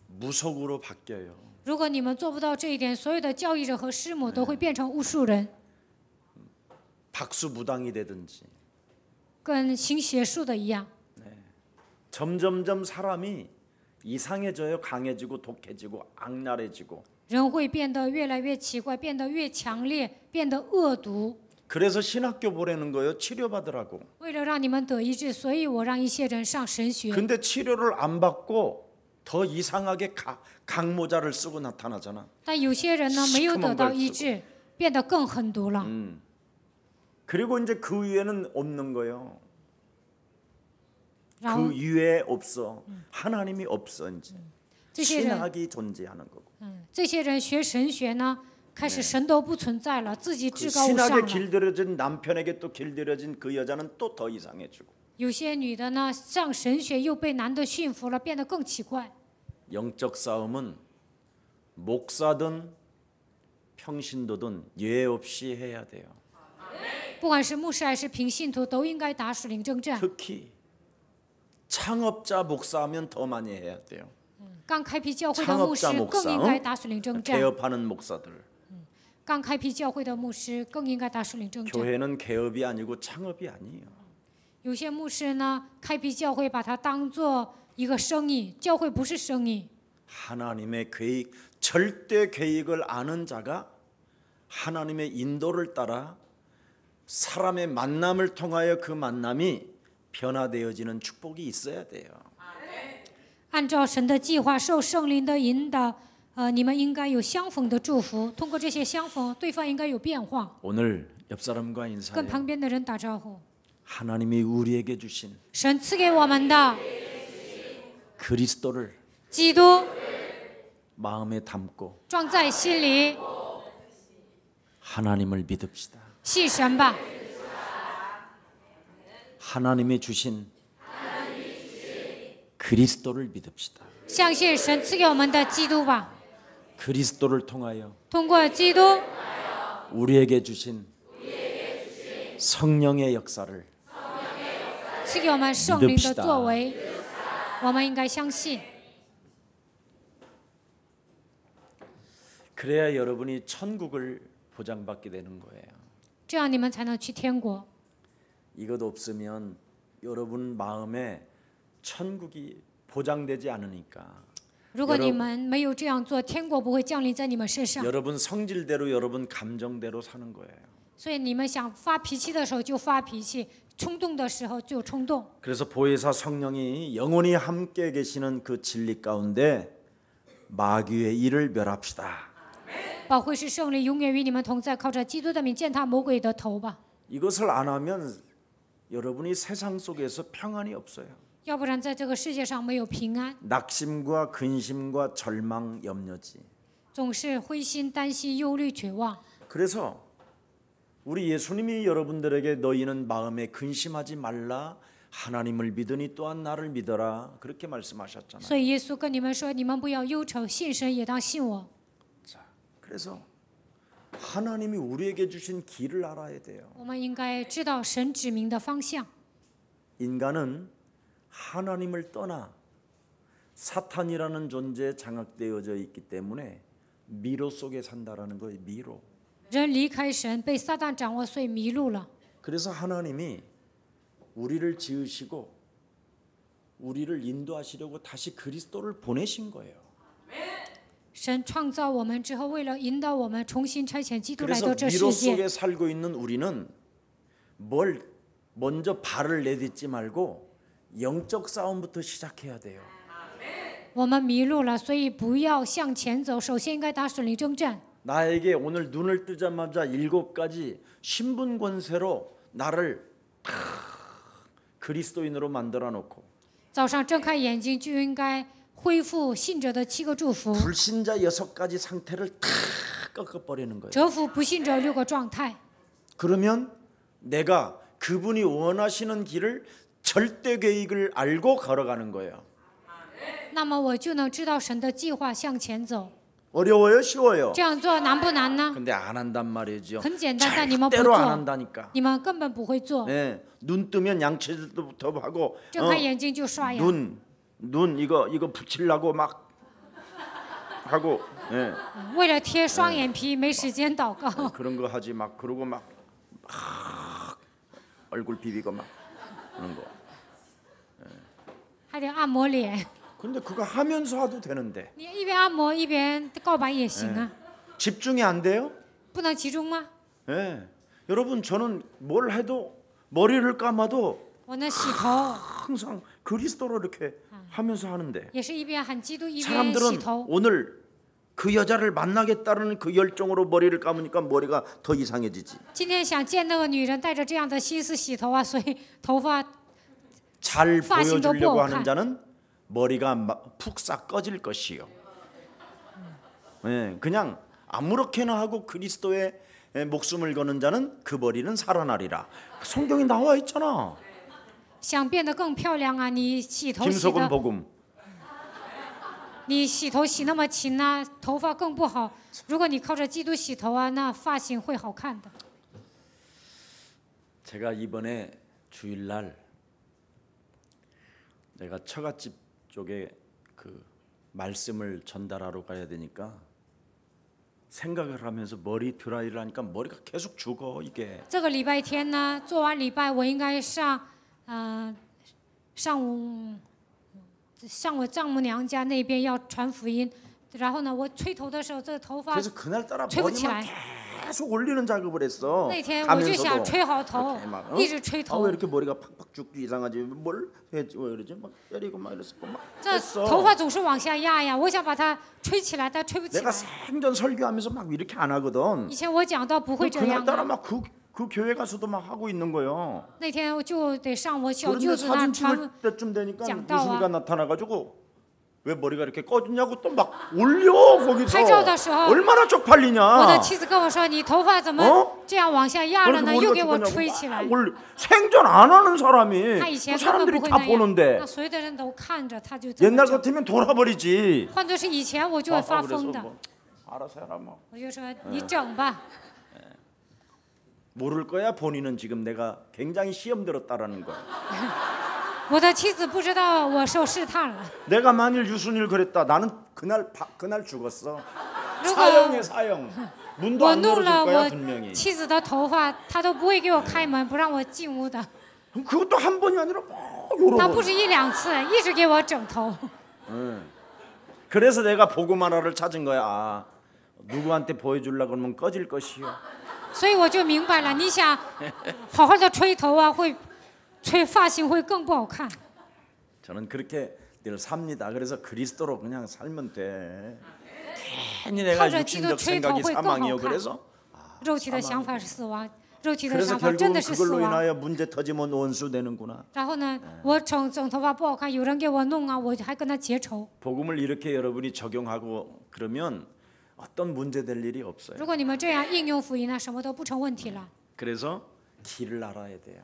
무속으로 바뀌어요. 如果你们做不到这一点，所有的教育者和师母都会变成巫术人， 박수무당이 되든지 跟行邪术的一样。 점점점 사람이 이상해져요. 강해지고 독해지고 악랄해지고. 人会变得越来越奇怪，变得越强烈，变得恶毒。 그래서 신학교 보내는 거예요. 치료받으라고. 为了让你们得医治，所以我让一些人上神学。 근데 치료를 안 받고 더 이상하게 강모자를 쓰고 나타나잖아. 但有些人呢，没有得到医治，变得更狠毒了。 그리고 이제 그 위에는 없는 거예요. 然后 그 위에 없어. 하나님이 없어 이제. 这些人， 신학이 존재하는 거고. 这些人学神学呢，开始神都不存在了，自己 그 至高无上 신학에 了。 길들여진 남편에게 또 길들여진 그 여자는 또 더 이상해지고. 有些女的呢，上神学又被男的驯服了，变得更奇怪。 영적 싸움은 목사든 평신도든 예외 없이 해야 돼요. 不管是牧师还是平信徒，都应该打属灵征战。 특히 창업자 목사하면 더 많이 해야 돼요. 刚开辟教会的牧师 창업자 更应 목사, 该打属灵征战。 개업하는 목사들. 刚开辟教会的牧师更应该打属灵征战。 교회는 개업이 아니고 창업이 아니에요. 有些牧师呢，开辟教会把它当做一个生意，教会不是生意。 하나님의 계획, 절대 계획을 아는 자가 하나님의 인도를 따라 사람의 만남을 통하여 그 만남이 변화되어지는 축복이 있어야 돼요. 按照神的计划，受圣灵的引导，你们应该有相逢的祝福。通过这些相逢，对方应该有变化。 오늘 옆 사람과 跟 인사해요. 旁边的人打招呼。 하나님이 우리에게 주신 神赐给我们的 그리스도를 基督 마음에 담고 装在心里， 하나님을 믿읍시다. 信神吧。 하나님이 주신 그리스도를 믿읍시다. 相信神赐给我们的基督吧。 그리스도를 통하여 通过基督 우리에게 주신 성령의 역사를 赐给我们圣灵的作为，我们应该相信。 그래야 여러분이 천국을 보장받게 되는 거예요. 这样你们才能去天国。 이것 없으면 여러분 마음에 천국이 보장되지 않으니까 如果你们没有这样做，天国不会降临在你们身上。 여러분 성질대로 여러분 감정대로 사는 거예요. 所以你们想发脾气的时候就发脾气，冲动的时候就冲动。 그래서 보혜사 성령이 영원히 함께 계시는 그 진리 가운데 마귀의 일을 멸합시다. 保惠师圣灵永远与你们同在，靠着基督的名践踏魔鬼的头吧。 이것을 안 하면 여러분이 세상 속에서 평안이 없어요. 要不然在这个世界上没有平安， 낙심과 근심과 절망, 염려지. 总是灰心、担心、忧虑、绝望。 그래서 우리 예수님이 여러분들에게 너희는 마음에 근심하지 말라. 하나님을 믿으니 또한 나를 믿어라. 그렇게 말씀하셨잖아요. 所以耶稣跟你们说：“你们不要忧愁，信神也当信我。” 자, 그래서 하나님이 우리에게 주신 길을 알아야 돼요. 我们应该知道神指明的方向。 인간은 하나님을 떠나 사탄이라는 존재에 장악되어져 있기 때문에 미로 속에 산다라는 거예요. 미로. 人离开神，被撒旦掌握，所以迷路了。 그래서 하나님이 우리를 지으시고 우리를 인도하시려고 다시 그리스도를 보내신 거예요. 神创造我们之后，为了引导我们，重新差遣基督来 그래서 到这 미로 世界。 속에 살고 있는 우리는 뭘 먼저 발을 내딛지 말고 영적 싸움부터 시작해야 돼요. 我们迷路了，所以不要向前走，首先应该打属灵征战。 나에게 오늘 눈을 뜨자마자 7가지 신분 권세로 나를 그리스도인으로 만들어 놓고 早上睁开眼睛就应该恢复信者的7个祝福， 불신자 6가지 상태를 다 꺾어버리는 거예요. 折服不信者6个状态。 그러면 내가 그분이 원하시는 길을 절대 계획을 알고 걸어가는 거예요. 那么我就能知道神的计划向前走。 어려워요, 쉬워요? 这样做难不难呢？ 근데 안 한단 말이죠. 很简单，但你们不 절대로 안 做， 한다니까. 你们根本不会做。 네, 눈 뜨면 양치질부터 하고 睁开眼睛就刷牙， 눈 이거 붙이려고 막 하고 예. 为了贴双眼皮没时间祷告， 그런 거 하지 막 그러고 막 얼굴 비비고 막 그런 거. 还得按摩脸。 근데 그거 하면서 하도 되는데 你一边按摩一边告白也行啊， 집중이 안 돼요? 不能集中吗？ 예. 여러분 저는 뭘 해도 머리를 감아도 我那洗头 항상 그리스도로 이렇게 하면서 하는데 也是一边喊基督一边洗 사람들은 头。 오늘 그 여자를 만나겠다는 그 열정으로 머리를 감으니까 머리가 더 이상해지지. 今天想见那个女人，带着这样的心思洗头啊，所以头发 잘 파싱도 보여주려고 뽀 하는 자는 머리가 푹 싹 꺼질 것이요. 예, 그냥 아무렇게나 하고 그리스도의 목숨을 거는 자는 그 머리는 살아나리라. 성경에 나와 있잖아. 想变得更漂亮啊，你洗头洗 김석은 的， 복음. 你洗头洗那么勤啊，头发更不好。如果你靠着基督洗头啊，那发型会好看的。 제가 이번에 주일날 내가 처갓집 쪽에 그 말씀을 전달하러 가야 되니까 생각을 하면서 머리 드라이를 하니까 머리가 계속 죽어 이게. 这个礼拜天呢，做完礼拜我应该上我丈母娘家那边要传福音，然后呢，我吹头的时候，这个头发 그래서 그날따라 吹不起 머리만 来， 계속 올리는 작업을 했어. 那天我就想 가면서도 吹好头 이렇게 막, 一直吹 아, 头 왜 이렇게 머리가 팍팍 죽고 이상하지? 뭘 왜 그러지? 막 때리고 막 이랬었고 막 这 했어. 头发总是往下压呀，我想把它吹起来，但吹不起 내가 来。 생전 설교하면서 막 이렇게 안 하거든. 以前我讲到不会这样 그날따라 的， 막 그 교회 가서도 막 하고 있는 거예요. 那天我就得上我小 그런데 舅子那 사진 传 찍을 때쯤 되니까讲道啊。 유순이가 나타나가지고 왜 머리가 이렇게 꺼졌냐고 또 막 올려 拍照的 거기서 时候， 얼마나 我的 쪽팔리냐. 妻子跟我说：“你头发怎么 어 这样往下压了 그래서 呢？ 머리가 又给我 죽었냐고 吹起来。 막 생전 안 하는 사람이 他以前 그 根本 사람들이 不会 다 那样， 보는데 那所有的人都看着，他就这么 옛날 整。 같으면 돌아버리지. 换作是以前，我就会发 그래서 疯的。 뭐 알아서 해라 뭐. 我就说你整吧， 모를 거야 본인은 지금 내가 굉장히 시험 들었다라는 거. 我的妻子不知道我受试探了。 내가 만일 유순이를 그랬다 나는 그날 죽었어. 如果 사형에 사형. 문도 我 안 弄 열어줄 了 거야 我 분명히. 妻子的头发，他都不会给我开门，不让我进屋的。 그것도 한 번이 아니라 막 여러 他 번. 不止一两次，一直给我整头。 그래서 내가 복음 하나를 찾은 거야. 아, 누구한테 보여주려고 그러면 꺼질 것이요. 所以我就明白了，你想好好的吹头啊，会吹发型会更不好看。 저는 그렇게 늘 삽니다. 그래서 그리스도로 그냥 살면 돼. 괜히 내가靠着 육신적 기도 생각이吹头会更 사망이요. 好看。 그래서 肉体的想法是死亡，肉体的 그래서 想法真 결국은 的是死 그걸로 亡。 인하여 문제 터지면 원수 되는구나. 然后呢，我整头发不好看，有人给我弄啊，我还跟他结仇。 복음을 이렇게 여러분이 적용하고 그러면 어떤 문제 될 일이 없어요. 如果你们这样应用福音呢，什么都不成问题了。 그래서 길을 알아야 돼요.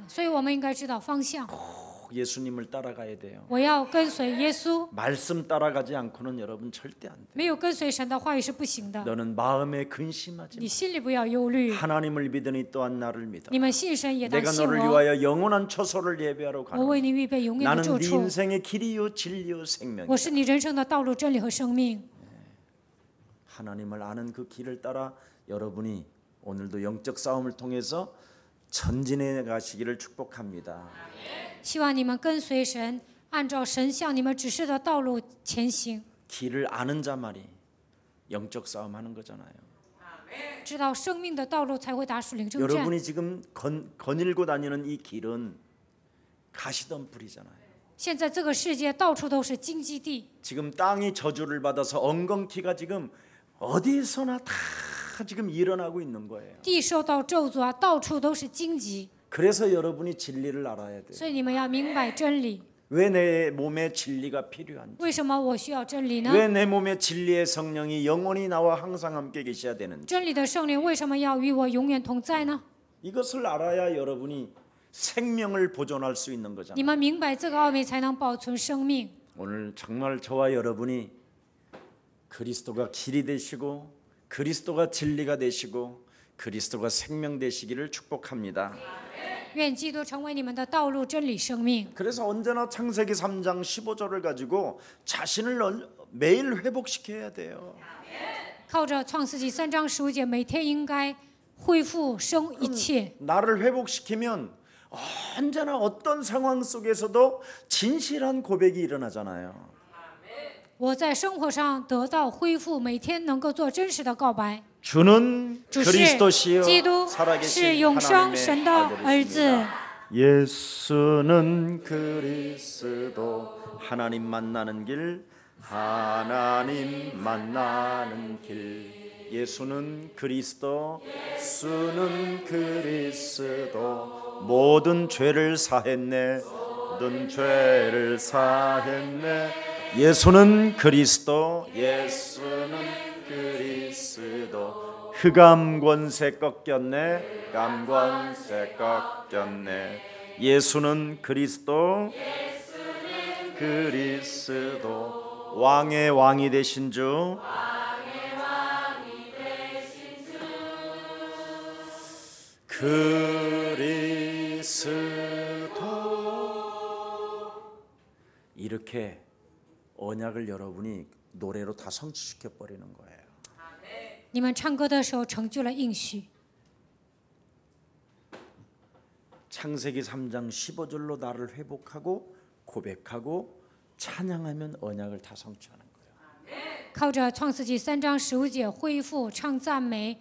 所以我们应该知道方向。 꼭 예수님을 따라가야 돼요. 我要跟随耶稣， 말씀 따라가지 않고는 여러분 절대 안 돼. 没有跟随神的话语是不行的。 너는 마음에 근심하지 你心里不要忧虑， 마. 하나님을 믿으니 또한 나를 믿어. 你们信神也当 내가 信 너를 我。 위하여 영원한 처소를 예배하러 我 가노니 为你预备永远的 나는 住 네 处， 인생의 길이요 진리요 생명이야. 我是你人生的道路、真理和生命。 하나님을 아는 그 길을 따라 여러분이 오늘도 영적 싸움을 통해서 전진해 가시기를 축복합니다. 希望你们跟随神，按照神向你们指示的道路前行。 길을 아는 자 말이 영적 싸움 하는 거잖아요. 知道生命的道路，才会打属灵征战。 여러분이 지금 거닐고 다니는 이 길은 가시덤 불이잖아요. 现在这个世界到处都是荆棘地， 지금 땅이 저주를 받아서 엉겅퀴가 지금 어디서나 다 지금 일어나고 있는 거예요. 地受到咒诅啊，到处都是荆棘。 그래서 여러분이 진리를 알아야 돼요. 所以你们要明白真理。 왜 내 몸에 진리가 필요한지, 为什么我需要真理呢？ 왜 내 몸에 진리의 성령이 영원히 나와 항상 함께 계셔야 되는지 真理的圣灵为什么要与我永远同在呢？ 이것을 알아야 여러분이 생명을 보존할 수 있는 你 거잖아요. 们明白这个奥秘，才能保存生命。 오늘 정말 저와 여러분이 그리스도가 길이 되시고 그리스도가 진리가 되시고 그리스도가 생명 되시기를 축복합니다. 愿基督成为你们的道路、真理、生命。 그래서 언제나 창세기 3장 15절을 가지고 자신을 매일 회복시켜야 돼요. 靠着创世纪3章15节，每天应该恢复生一切。 나를 회복시키면 언제나 어떤 상황 속에서도 진실한 고백이 일어나잖아요. 我在生活上得到恢复，每天能够做真实的告白。 주는 主是 그리스도시요 基督，是 살아계신 永生 하나님의 神的儿子。 아들이십니다. 예수는 그리스도 하나님 만나는 길 하나님 만나는 길 예수는 그리스도 예수는 그리스도 모든 죄를 사했네 모든 죄를 사했네 예수는 그리스도 예수는 그리스도 흑암 권세 꺾였네 흑암 권세 꺾였네 예수는 그리스도 그리스도 왕의 왕이 되신 주 그리스도 이렇게 언약을 여러분이 노래로 다 성취시켜 버리는 거예요. 你们唱歌的时候成就了应许。 창세기 3장 15절로 나를 회복하고 고백하고 찬양하면 언약을 다 성취하는 거예요. 靠着创世纪3章15节恢复、唱赞美，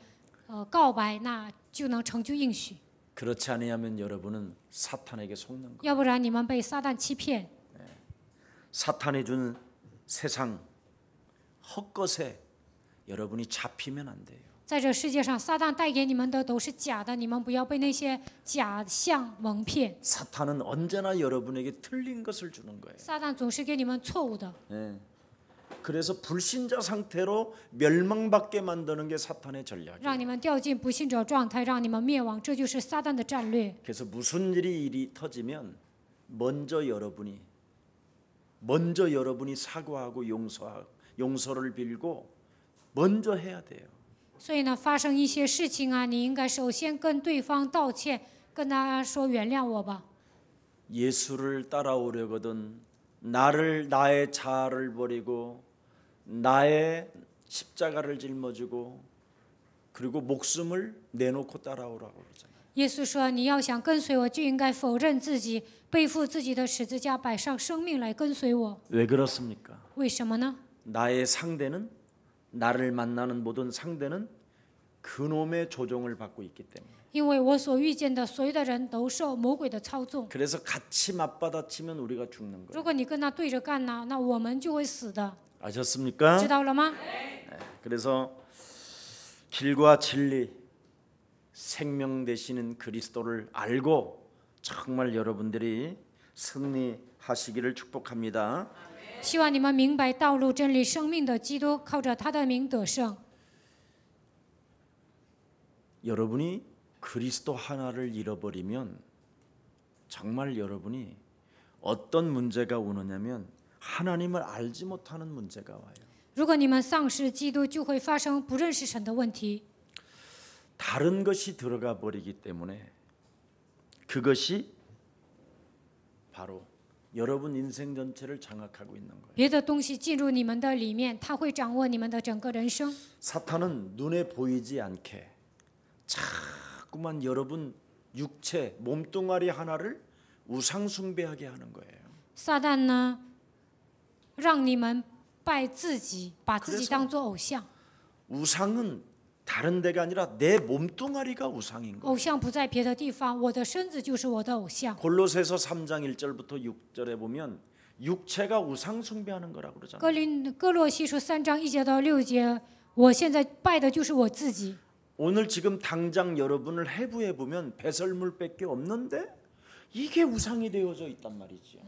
告白，那就能成就应许。 그렇지 아니하면 여러분은 사탄에게 속는 거예요. 要不然你们被撒旦欺骗。 사탄이 준 세상 헛것에 여러분이 잡히면 안 돼요. 在这世界上，撒旦带给你们的都是假的，你们不要被那些假象蒙骗。 사탄은 언제나 여러분에게 틀린 것을 주는 거예요. 撒旦总是给你们错误的， 예. 그래서 불신자 상태로 멸망받게 만드는 게 사탄의 让 전략이에요. 你们掉进不信者状态，让你们灭亡，这就是撒旦的战略。 그래서 무슨 일이 터지면 먼저 여러분이 사과하고 용서를 빌고 먼저 해야 돼요. 所以呢，发生一些事情啊，你应该首先跟对方道歉，跟他说原谅我吧。 예수를 따라오려거든 나의 자아를 버리고 나의 십자가를 짊어지고 그리고 목숨을 내놓고 따라오라고 그러잖아요. 耶稣说：“你要想跟随我，就应该否认自己，背负自己的十字架，摆上生命来跟随我。 왜 그렇습니까? 为什么呢？ 나의 상대는 나를 만나는 모든 상대는 그놈의 조종을 받고 있기 때문에. 因为我所遇见的所有的人都受魔鬼的操纵。 그래서 같이 맞받아치면 우리가 죽는 如 거예요. 果你跟他对着干呢，那我们就会死的， 아셨습니까? 知道了吗？ 그래서 길과 진리, 생명 되시는 그리스도를 알고 정말 여러분들이 승리하시기를 축복합니다. 希望你们明白道路、真理、生命的基督，靠着他的名得胜。 여러분이 그리스도 하나를 잃어버리면 정말 여러분이 어떤 문제가 오느냐면 하나님을 알지 못하는 문제가 와요. 如果你们丧失基督，就会发生不认识神的问题。 다른 것이 들어가 버리기 때문에 그것이 바로 여러분 인생 전체를 장악하고 있는 거예요. 别的东西进入你们的里面，它会掌握你们的整个人生。 사탄은 눈에 보이지 않게 자꾸만 여러분 육체 몸뚱아리 하나를 우상 숭배하게 하는 거예요. 撒旦呢，让你们拜自己，把自己当作偶像。 우상은 다른 데가 아니라 내 몸뚱아리가 우상인 거예요. 偶像不在别的地方，我的身子就是我的偶像。 골로새서 3장 1절부터 6절에 보면 육체가 우상 숭배하는 거라고 그러잖아요. 哥罗西书3章1节到6节，我现在拜的就是我自己。 오늘 지금 당장 여러분을 해부해 보면 배설물밖에 없는데 이게 우상이 되어져 있단 말이죠.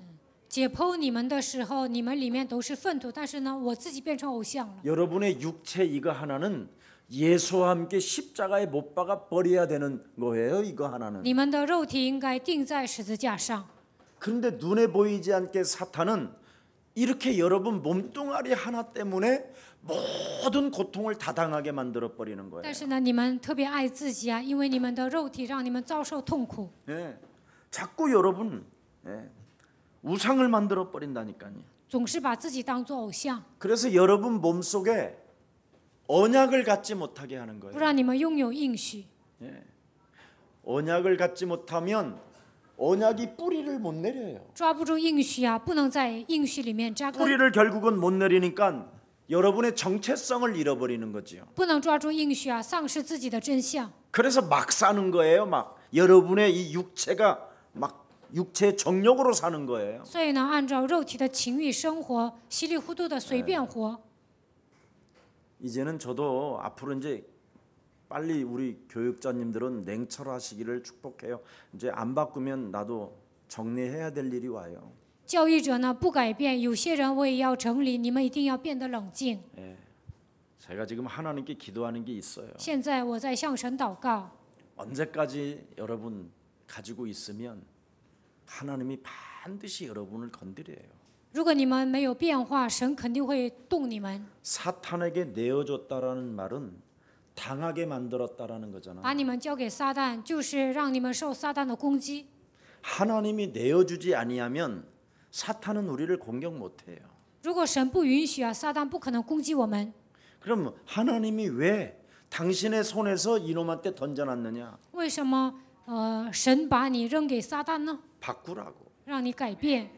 解剖你们的时候，你们里面都是粪土，但是呢，我自己变成偶像了。 여러분의 육체 이거 하나는 예수와 함께 십자가에 못 박아 버려야 되는 거예요. 이거 하나는. 你们的肉体应该钉在十字架上。 그런데 눈에 보이지 않게 사탄은 이렇게 여러분 몸뚱아리 하나 때문에 모든 고통을 다 당하게 만들어 버리는 거예요. 但是呢，你们特别爱自己啊，因为你们的肉体让你们遭受痛苦。 예, 자꾸 여러분 우상을 만들어 버린다니까요. 总是把自己当作偶像， 그래서 여러분 몸속에 언약을 갖지 못하게 하는 不 거예요. 让你们拥有应许。 언약을 갖지 못하면 언약이 뿌리를 못 내려요. 抓不住应许啊，不能在应许里面扎根， 뿌리를 결국은 못 내리니까 여러분의 정체성을 잃어버리는 거지요. 不能抓住应许啊，丧失自己的真相。 그래서 막 사는 거예요. 막 여러분의 이 육체가 막 육체의 정욕으로 사는 거예요. 所以呢，按照肉体的情欲生活，稀里糊涂的随便活。 이제는 저도 앞으로 이제 빨리 우리 교육자님들은 냉철하시기를 축복해요. 이제 안 바꾸면 나도 정리해야 될 일이 와요. 教育者呢不改变，有些人我也要整理，你们一定要变得冷静。 제가 지금 하나님께 기도하는 게 있어요. 现在我在向神祷告， 언제까지 여러분 가지고 있으면 하나님이 반드시 여러분을 건드려요. 如果你们没有变化，神肯定会动你们， 사탄에게 내어줬다라는 말은 당하게 만들었다라는 거잖아. 把你们交给撒旦，就是让你们受撒旦的攻击。 하나님이 내어주지 아니하면 사탄은 우리를 공격 못해요. 如果神不允许啊，撒旦不可能攻击我们。 그럼 하나님이 왜 당신의 손에서 이놈한테 던져놨느냐? 为什么神把你扔给撒旦呢？ 바꾸라고. 让你改变。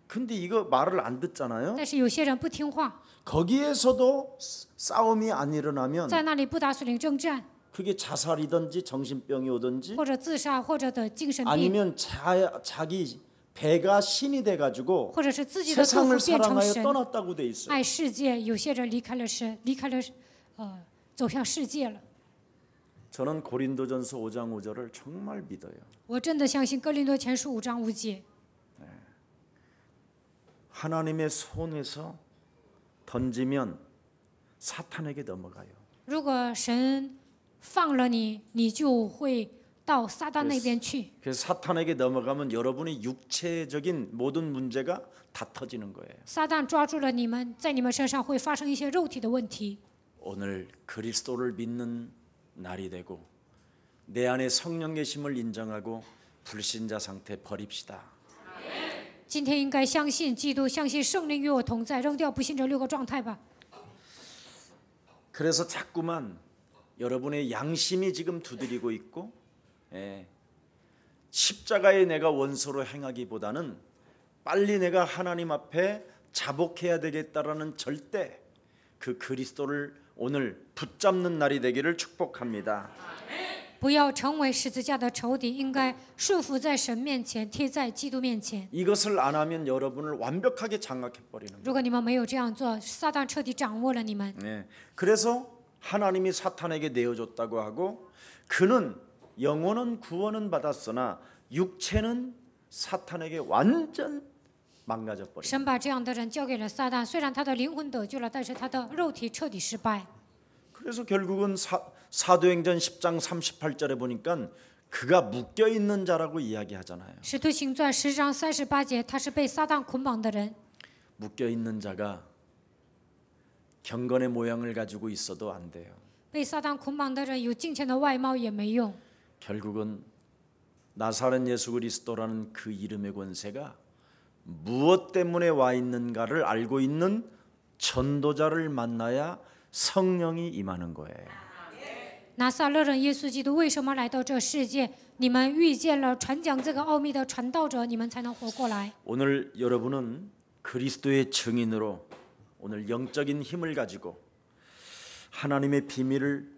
근데 이거 말을 안 듣잖아요. 但是有些人不听话， 거기에서도 싸움이 안 일어나면 在那里不打属灵征战， 그게 자살이든지 정신병이 오든지 或者自杀，或者得精神病， 아니면 자기 배가 신이 돼가지고 或者是自己的肚 세상을 腹变成 사랑하여 神， 떠났다고 돼 있어요. 爱世界。有些人离开了神，离开了走向世界了。 저는 고린도전서 5장 5절을 정말 믿어요. 我真的相信哥林多前书5章5节， 하나님의 손에서 던지면 사탄에게 넘어가요. 如果神放了你，你就会到撒旦那边去。 그래서 사탄에게 넘어가면 여러분의 육체적인 모든 문제가 다 터지는 거예요. 撒旦抓住了你们，在你们身上会发生一些肉体的问题。 오늘 그리스도를 믿는 날이 되고 내 안에 성령 계심을 인정하고 불신자 상태 버립시다. 今天应该相信基督，相信圣灵与我同在，扔掉不信这6个状态吧。 그래서 자꾸만 여러분의 양심이 지금 두드리고 있고 십자가에 내가 원수로 행하기보다는 빨리 내가 하나님 앞에 자복해야 되겠다라는 절대 그 그리스도를 오늘 붙잡는 날이 되기를 축복합니다. 不要成为十字架的仇敌，应该顺服在神面前，贴在基督面前。 이것을 안 하면 여러분을 완벽하게 장악해 버리는 거예요. 如果你们没有这样做，撒旦彻底掌握了你们。 그래서 하나님이 사탄에게 내어줬다고 하고 그는 영혼은 구원은 받았으나 육체는 사탄에게 완전 망가져 버립니다. 神把这样的人交给了撒旦，虽然他的灵魂得救了，但是他的肉体彻底失败。 그래서 결국은 사도행전 10장 38절에 보니까 그가 묶여 있는 자라고 이야기하잖아요. 使徒行传10章38节，他是被撒旦捆绑的人。 묶여 있는 자가 경건의 모양을 가지고 있어도 안 돼요. 被撒旦捆绑的人有敬虔的外貌也没用。 결국은 나사렛 예수 그리스도라는 그 이름의 권세가 무엇 때문에 와 있는가를 알고 있는 전도자를 만나야 성령이 임하는 거예요. 拿撒勒人耶稣基督为什么来到这世界？你们遇见了传讲这个奥秘的传道者，你们才能活过来。 오늘 여러분은 그리스도의 증인으로 오늘 영적인 힘을 가지고 하나님의 비밀을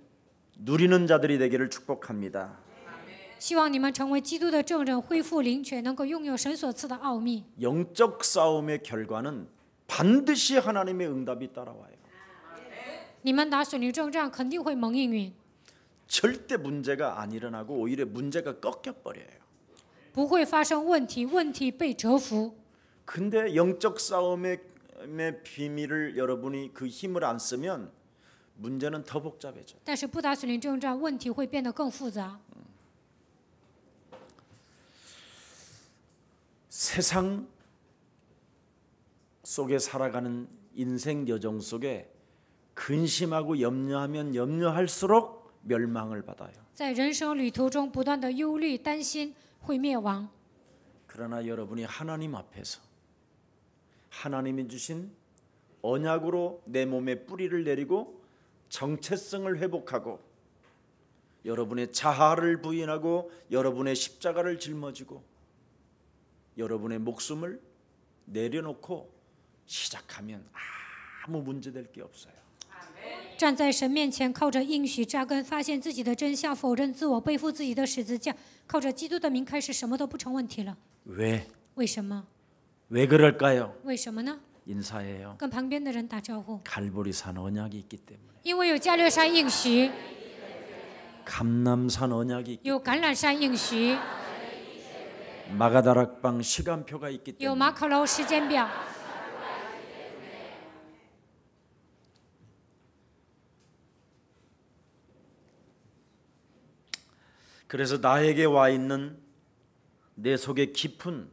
누리는 자들이 되기를 축복합니다. 希望你们成为基督的证人，恢复灵权，能够拥有神所赐的奥秘。 영적 싸움의 결과는 반드시 하나님의 응답이 따라와요. 你们打属灵征战肯定会蒙应允， 절대 문제가 안 일어나고 오히려 문제가 꺾여 버려요. 不会发生问题，问题被折服。 근데 영적 싸움의 비밀을 여러분이 그 힘을 안 쓰면 문제는 더 복잡해져. 但是不打属灵征战，问题会变得更复杂。 세상 속에 살아가는 인생 여정 속에 근심하고 염려하면 염려할수록 멸망을 받아요. 在人生旅途中不断的忧虑、担心会灭亡。 그러나 여러분이 하나님 앞에서 하나님이 주신 언약으로 내 몸에 뿌리를 내리고 정체성을 회복하고 여러분의 자아를 부인하고 여러분의 십자가를 짊어지고 여러분의 목숨을 내려놓고 시작하면 아무 문제될 게 없어요. 站在神面前，靠着应许扎根，发现自己的真相，否认自我，背负自己的十字架，靠着基督的名开始，什么都不成问题了。 왜? 为什么？ 왜 그럴까요? 为什么呢？ 인사해요. 跟旁边的人打招呼， 갈보리산 언약이 있기 때문에. 因为有加略山应许， 감람산 언약이 있기 有橄榄山应许， 마가다락방 시간표가 있기 有 때문에 马可楼时间表。 그래서 나에게 와 있는 내 속에 깊은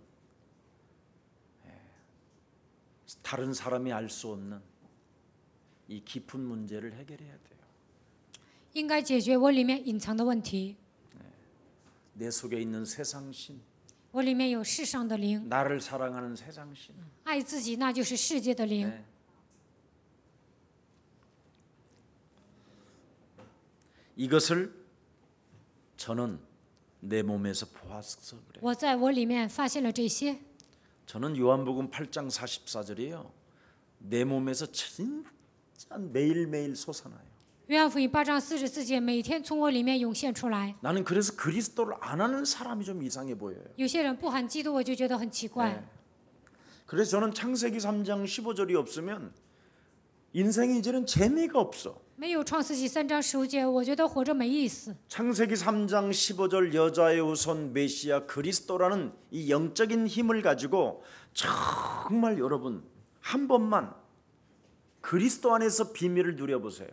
다른 사람이 알 수 없는 이 깊은 문제를 해결해야 돼요. 应该解决我里面隐藏的问题。 내 속에 있는 세상신, 我里面有世上的灵， 나를 사랑하는 세상신. 爱自己那就是世界的灵。 네. 이것을 저는 내 몸에서 보았어 그래. 我在我里面发现了这些。 저는 요한복음 8장 44절이에요. 내 몸에서 진짜 매일매일 솟아나요. 约翰福音8章44节，每天从我里面涌现出来。 나는 그래서 그리스도를 안 하는 사람이 좀 이상해 보여요. 有些人不喊基督，我就觉得很奇怪。 네. 그래서 저는 창세기 3장 15절이 없으면 인생이 이제는 재미가 없어. 没有创世纪3章15节，我觉得活着没意思。 창세기 3장 15절 여자의 후손 메시아 그리스도라는 이 영적인 힘을 가지고 정말 여러분 한 번만 그리스도 안에서 비밀을 누려보세요.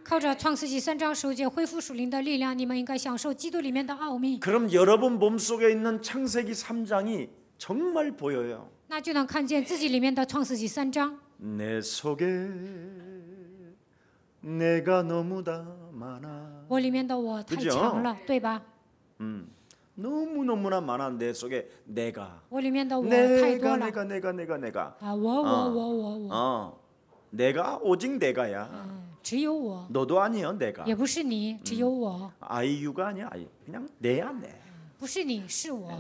靠着创世纪3章15节恢复属灵的力量，你们应该享受基督里面的奥秘， 그럼 여러분 몸속에 있는 창세기 3장이 정말 보여요. 那就能看见自己里面的创世纪3章。 내 속에 내가 너무나 많아. 我里面的我太 그죠? 强了，对吧？ 너무너무나 많아. 내 속에 내가 我里面的我太多 내가 了 내가 啊！我， 내가 오직 내가야. 只有我， 너도 아니야 내가. 也不是你，只有我， 아이유가 아니야 아이. 그냥 내야 내. 不是你，是我。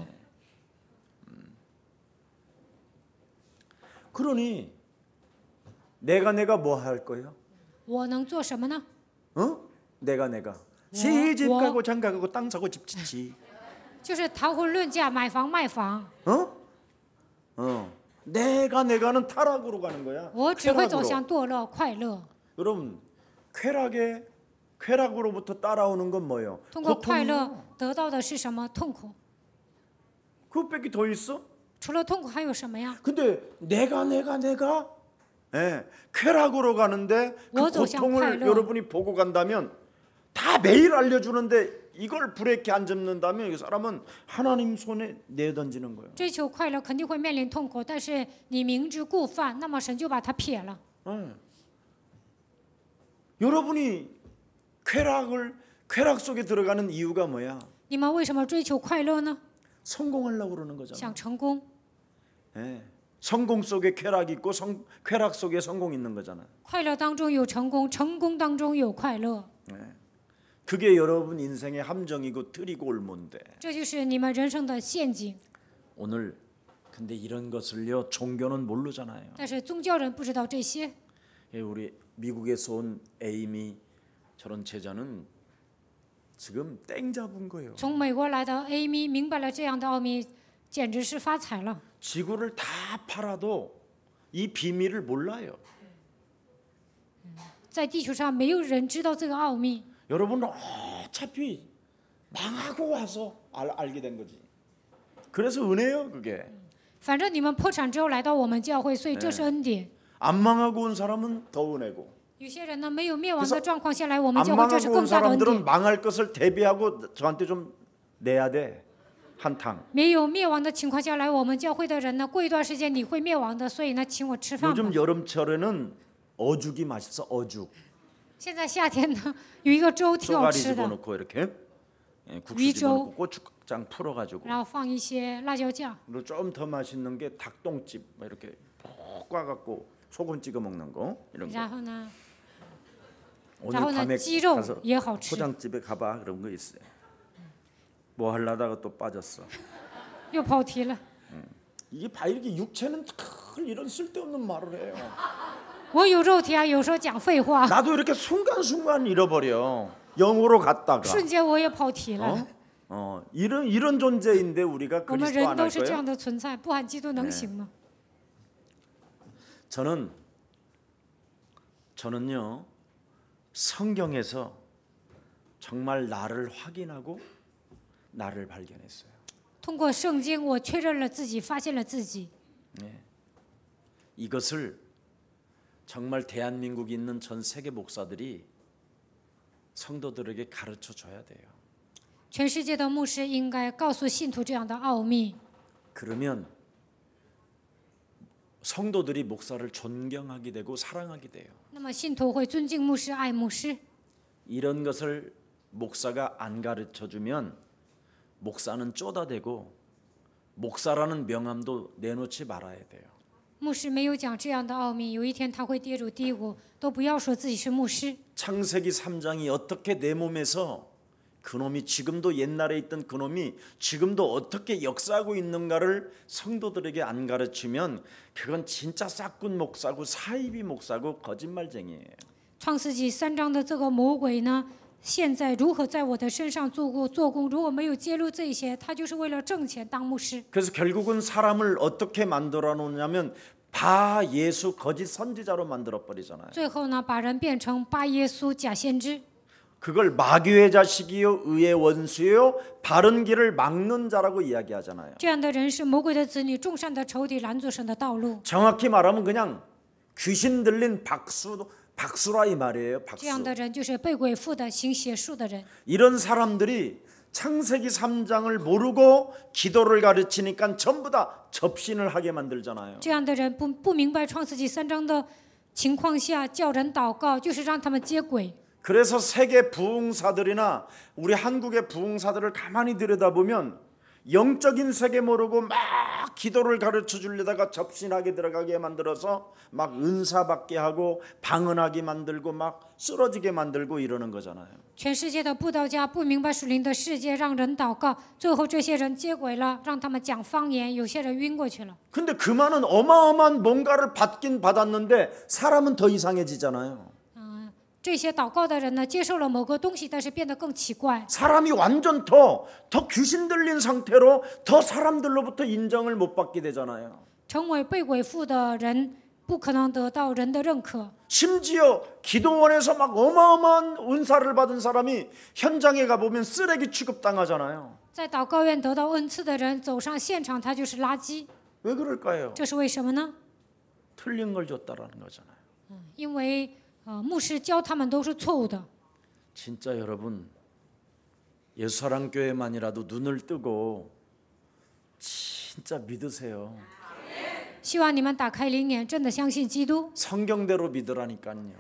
그러니 내가 뭐 할 거예요? 我能做什么呢？ 어? 내가 시집 가고 장가 가고 땅 사고 집 짓지. 就是谈婚论嫁、买房卖房。 내가는 타락으로 가는 거야. 我只会走 쾌락으로. 向堕落、快乐。 여러분 쾌락으로부터 따라오는 건 뭐예요? 通过快 고통이요. 乐得到的是什么？痛苦。 그것밖에 더 있어? 除了痛苦还有什么呀？ 근데 내가 예, 쾌락으로 가는데 그 我走向 고통을 快乐。 여러분이 보고 간다면 다 매일 알려주는데 이걸 브레이크 안 잡는다면 이 사람은 하나님 손에 내던지는 거예요. 追求快乐肯定会面临痛苦，但是你明知故犯，那么神就把它撇了。 예. 여러분이 쾌락 속에 들어가는 이유가 뭐야? 你们为什么追求快乐呢？ 성공하려고 그러는 거잖아. 想成功。 예. 성공 속에 쾌락이 있고 쾌락 속에 성공이 있는 거잖아. 快乐当中有成功，成功当中有快乐， 예. 그게 여러분 인생의 함정이고 틀이고 올무인데 这就是你们人生的陷阱。 오늘 근데 이런 것을요 종교는 모르잖아요. 但是宗教人不知道这些。 예, 우리 미국에서 온 에이미 저런 제자는 지금 땡 잡은 거예요. 从美国来的 Amy 明白了这样的奥秘，简直是发财了。 지구를 다 팔아도 이 비밀을 몰라요. 在地球上没有人知道这个奥秘。 여러분은 어차피 망하고 와서 알게 된 거지. 그래서 은혜요 그게. 反正你们破产之后来到我们教会，所以这是恩典。 안 망하고 온 사람은 더 은혜고. 有些人呢没有灭亡的状况下来我 안 们教会，这是 망하고 更 온 大的恩 사람들은 典。 망할 것을 대비하고 저한테 좀 내야 돼. 한탕. 没有灭亡的情况下来我们教会的人呢，过一段时间你会灭亡的，所以呢，请我吃饭吧。 요즘 여름철에는 어죽이 맛있어. 어죽. 现在夏天呢，有一个粥挺好 쏘가리 吃的， 집어넣고 이렇게 예, 국수 위조. 집어넣고 고추장 풀어가지고 然后放一些辣椒酱。 그리고 좀 더 맛있는 게 닭똥집 뭐 이렇게 푹 꽈갖고 소금 찍어 먹는 거 이런 거. 然后呢， 오늘 然后呢， 밤에 鸡肉 가서 也好吃， 포장집에 가봐 그런 거 있어요. 뭐 하려다가 또 빠졌어. 又跑题了。 이게 봐 이렇게 육체는 늘 이런 쓸데없는 말을 해요. 我有肉体啊，有时候讲废话， 나도 이렇게 순간순간 잃어버려. 영으로 갔다가 瞬间我也跑题了。 이런 존재인데 우리가 我们 그리스도 人 안 都 할 是这样 거예요? 的存在，不喊基督能行吗？ 저는요 성경에서 정말 나를 확인하고 나를 발견했어요. 通过圣经，我确认了自己，发现了自己。 이것을 정말 대한민국에 있는 전 세계 목사들이 성도들에게 가르쳐 줘야 돼요. 全世界的牧师应该告诉信徒这样的奥秘， 그러면 성도들이 목사를 존경하게 되고 사랑하게 돼요. 那么信徒会尊敬牧师，爱牧师。 이런 것을 목사가 안 가르쳐 주면 목사는 쪼다대고 목사라는 명함도 내놓지 말아야 돼요. 牧师没有讲这样的奥秘，有一天他会跌入低谷，都不要说自己是牧师。 창세기 3장이 어떻게 내 몸에서 그놈이 지금도 옛날에 있던 그놈이 지금도 어떻게 역사하고 있는가를 성도들에게 안 가르치면 그건 진짜 싹군 목사고 사이비 목사고 거짓말쟁이에요. 创世纪3章的这个魔鬼呢，现在如何在我的身上做工？如果没有揭露这些，他就是为了挣钱当牧师。 그래서 결국은 사람을 어떻게 만들어 놓냐면 바 예수 거짓 선지자로 만들어 버리잖아요. 最后呢，把人变成巴耶稣假先知。 그걸 마귀의 자식이요 의의 원수요 바른 길을 막는 자라고 이야기하잖아요. 这样的人是魔鬼的子女，众善的仇敌，拦阻神的道路。 정확히 말하면 그냥 귀신 들린 박수라 이 말이에요. 这样 박수. 的人就是被鬼附的、行邪术的人。 이런 사람들이 창세기 3장을 모르고 기도를 가르치니까 전부 다 접신을 하게 만들잖아요. 这样的人不明白创世纪3章的情况下，叫人祷告，就是让他们接轨。 그래서 세계 부흥사들이나 우리 한국의 부흥사들을 가만히 들여다보면 영적인 세계 모르고 막 기도를 가르쳐 주려다가 접신하게 들어가게 만들어서 막 은사 받게 하고 방언하게 만들고 막 쓰러지게 만들고 이러는 거잖아요. 全世界的布道家不明白属灵的世界，让人祷告，最后这些人接轨了，让他们讲方言，有些人晕过去了。 근데 그 많은 어마어마한 뭔가를 받긴 받았는데 사람은 더 이상해지잖아요. 这些祷告的人呢，接受了某个东西，但是变得更奇怪。 사람이 완전 더 귀신 들린 상태로 더 사람들로부터 인정을 못 받게 되잖아요. 成为被鬼附的人，不可能得到人的认可。 심지어 기도원에서 막 어마어마한 은사를 받은 사람이 현장에 가보면 쓰레기 취급당하잖아요. 在祷告院得到恩赐的人，走上现场他就是垃圾。 왜 그럴까요? 这是为什么呢？ 틀린 걸 줬다라는 거잖아요. 因为牧师教他们都是错误的。 진짜 여러분 예수사랑교회만이라도 눈을 뜨고 진짜 믿으세요. 希望你们打开灵眼，真的相信基督， 성경대로 믿으라니까요.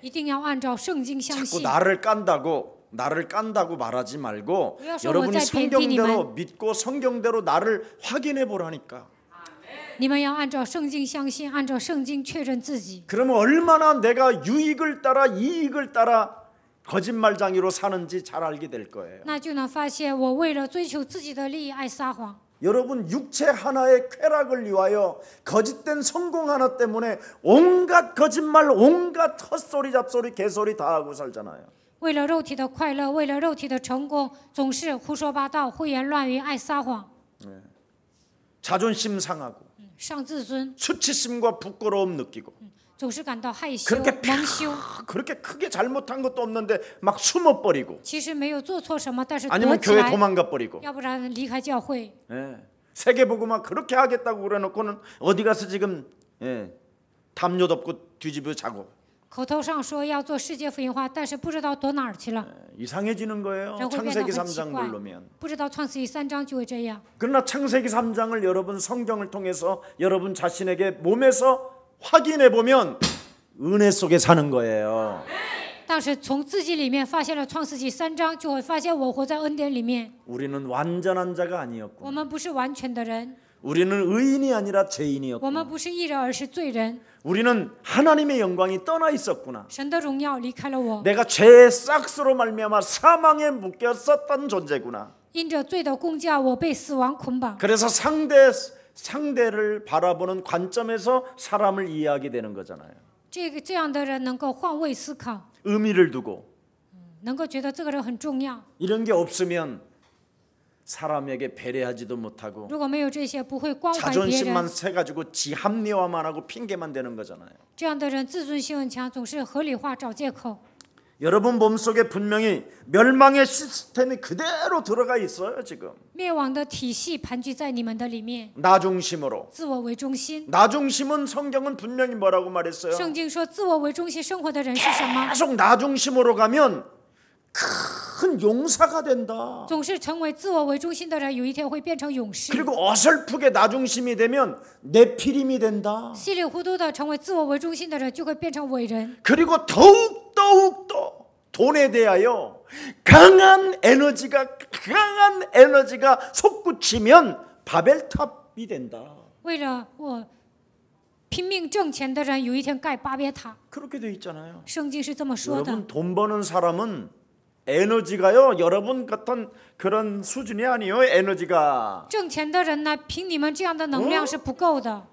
一定要按照圣经相 자꾸 信。 나를 깐다고 말하지 말고 왜요? 여러분이 성경대로 성경대로 믿고 성경대로 나를 확인해 보라니까. 你们要按照圣经相信，按照圣经确认自己。 그러면 얼마나 내가 유익을 따라 이익을 따라 거짓말장이로 사는지 잘 알게 될 거예요. 那就能发现，我为了追求自己的利益，爱撒谎。 여러분 육체 하나의 쾌락을 위하여 거짓된 성공 하나 때문에 온갖 거짓말, 온갖 헛소리, 잡소리, 개소리 다 하고 살잖아요. 为了肉体的快乐，为了肉体的成功，总是胡说八道、胡言乱语、爱撒谎， 자존심 상하고 伤自尊， 수치심과 부끄러움 느끼고 总是感到害羞、 그렇게 蒙羞。 그렇게 크게 잘못한 것도 없는데 막 숨어버리고 其实没有做错什么，但是躲 아니면 起 교회 来， 도망가버리고 要不然离开教会。 세계복음화 그렇게 하겠다고 그래놓고는 어디 가서 지금 담요 덮고 뒤집어 자고 口头上说要做世界福音化，但是不知道躲哪儿去了， 이상해지는 거예요. 人会变得 창세기 很奇 3장 怪。 모르면. 不知道创世纪3章就会这样。 그러나 창세기 3장을 여러분 성경을 통해서 여러분 자신에게 몸에서 확인해 보면 은혜 속에 사는 거예요. 但是从自己里面发现了创世纪3章，就会发现我活在恩典里面。 우리는 완전한 자가 我 아니었고 们不是完全的人， 우리는 의인이 아니라 我 죄인이었고 们不是义人，而是罪人。 우리는 하나님의 영광이 떠나 있었구나. 神的荣耀离开了我， 내가 죄의 싹스로 말미암아 사망에 묶였었던 존재구나. 因着罪的工价，我被死亡捆绑。 그래서 상대를 바라보는 관점에서 사람을 이해하게 되는 거잖아요. 这样的人能够换位思考， 의미를 두고 能够觉得这个人很重要。 이런 게 없으면 사람에게 배려하지도 못하고 如果没有这些，不会关怀别 자존심만 人。 세가지고 지 합리화만 하고 핑계만 대는 거잖아요. 这样的人自尊心很强，总是合理化找借口。 여러분 몸속에 분명히 멸망의 시스템이 그대로 들어가 있어요. 지금 灭亡的体系盘踞在你们的里面， 나 중심으로. 自我为中心。 나 중심은 성경은 분명히 뭐라고 말했어요? 圣经说，自我为中心生活的人是什么？ 계속 나 중심으로 가면 큰 용사가 된다. 总是成为自我为中心的人，有一天会变成勇士。 그리고 어설프게 나 중심이 되면 내피림이 된다. 稀里糊涂的成为自我为中心的人，就会变成伟人。 그리고 더욱더 돈에 대하여 강한 에너지가 솟구치면 바벨탑이 된다. 为了我拼命挣钱的人，有一天盖巴别塔。 그렇게 돼 있잖아요. 圣经是这么说的。 여러분 돈 버는 사람은 에너지가요. 여러분 같은 그런 수준이 아니에요. 에너지가 挣钱的人呢，凭你们这样的能量是不够的。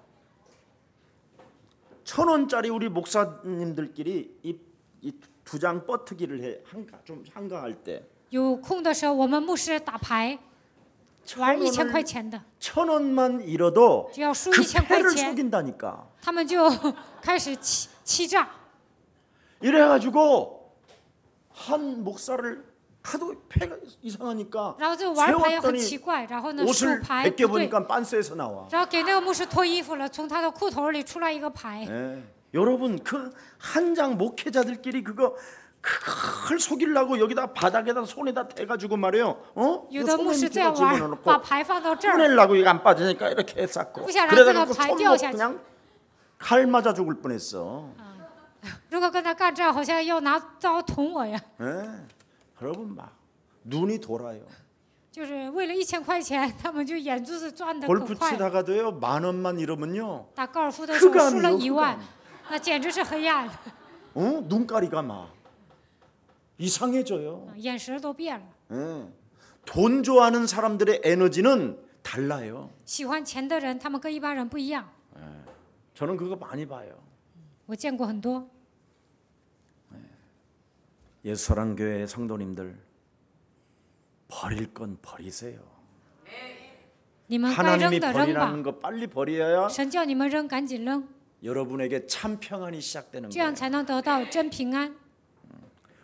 1,000원짜리 우리 목사님들끼리 이 이 두 장 뻗트기를 해. 좀 한가할 때. 有空的时候，我们牧师打牌，玩1000块钱的， 1,000원만 잃어도 只要输 그 1000块 패를 钱， 속인다니까. 他们就开始欺诈。 이래가지고 한 목사를 하도 패가 이상하니까 然后这个玩牌也很 세웠더니 奇怪，然后呢，输 옷을 牌 벗겨 不对， 보니까 빤스에서 나와. 然后给那个牧师脱衣服了，从他的裤头里出来一个牌。 예. 여러분 그 한 장 목회자들끼리 그걸 속이려고 여기다 바닥에다 손에다 대가지고 말이에요. 有的牧师这样玩，把牌放到这儿， 꺼내려고 이거 안 빠지니까 이렇게 쌓고 不想让 그러다가 这个牌 손목 掉下去。 그냥 칼 맞아 죽을 뻔했어. 如果跟他干仗，好像要拿刀捅我呀。 예. 여러분 막 눈이 돌아요. 就是为了1000块钱，他们就眼珠子转得可 골프 快了。 치다가도요 10,000원만 잃으면요 打高尔夫的时候输了 흑암이요, 1万，那简直是黑暗， 눈가리가 막 이상해져요. 眼神都变了。 예. 돈 좋아하는 사람들의 에너지는 달라요. 喜欢钱的人，他们跟一般人不一样。 저는 그거 많이 봐요. 我见过很多。 예수사랑교회 성도님들 버릴 건 버리세요. 你们该扔 하나님이 的扔吧， 버리라는 거 빨리 버려야 神叫你们扔，赶紧扔， 여러분에게 참 평안이 시작되는 这样 거예요. 才能得到真平安。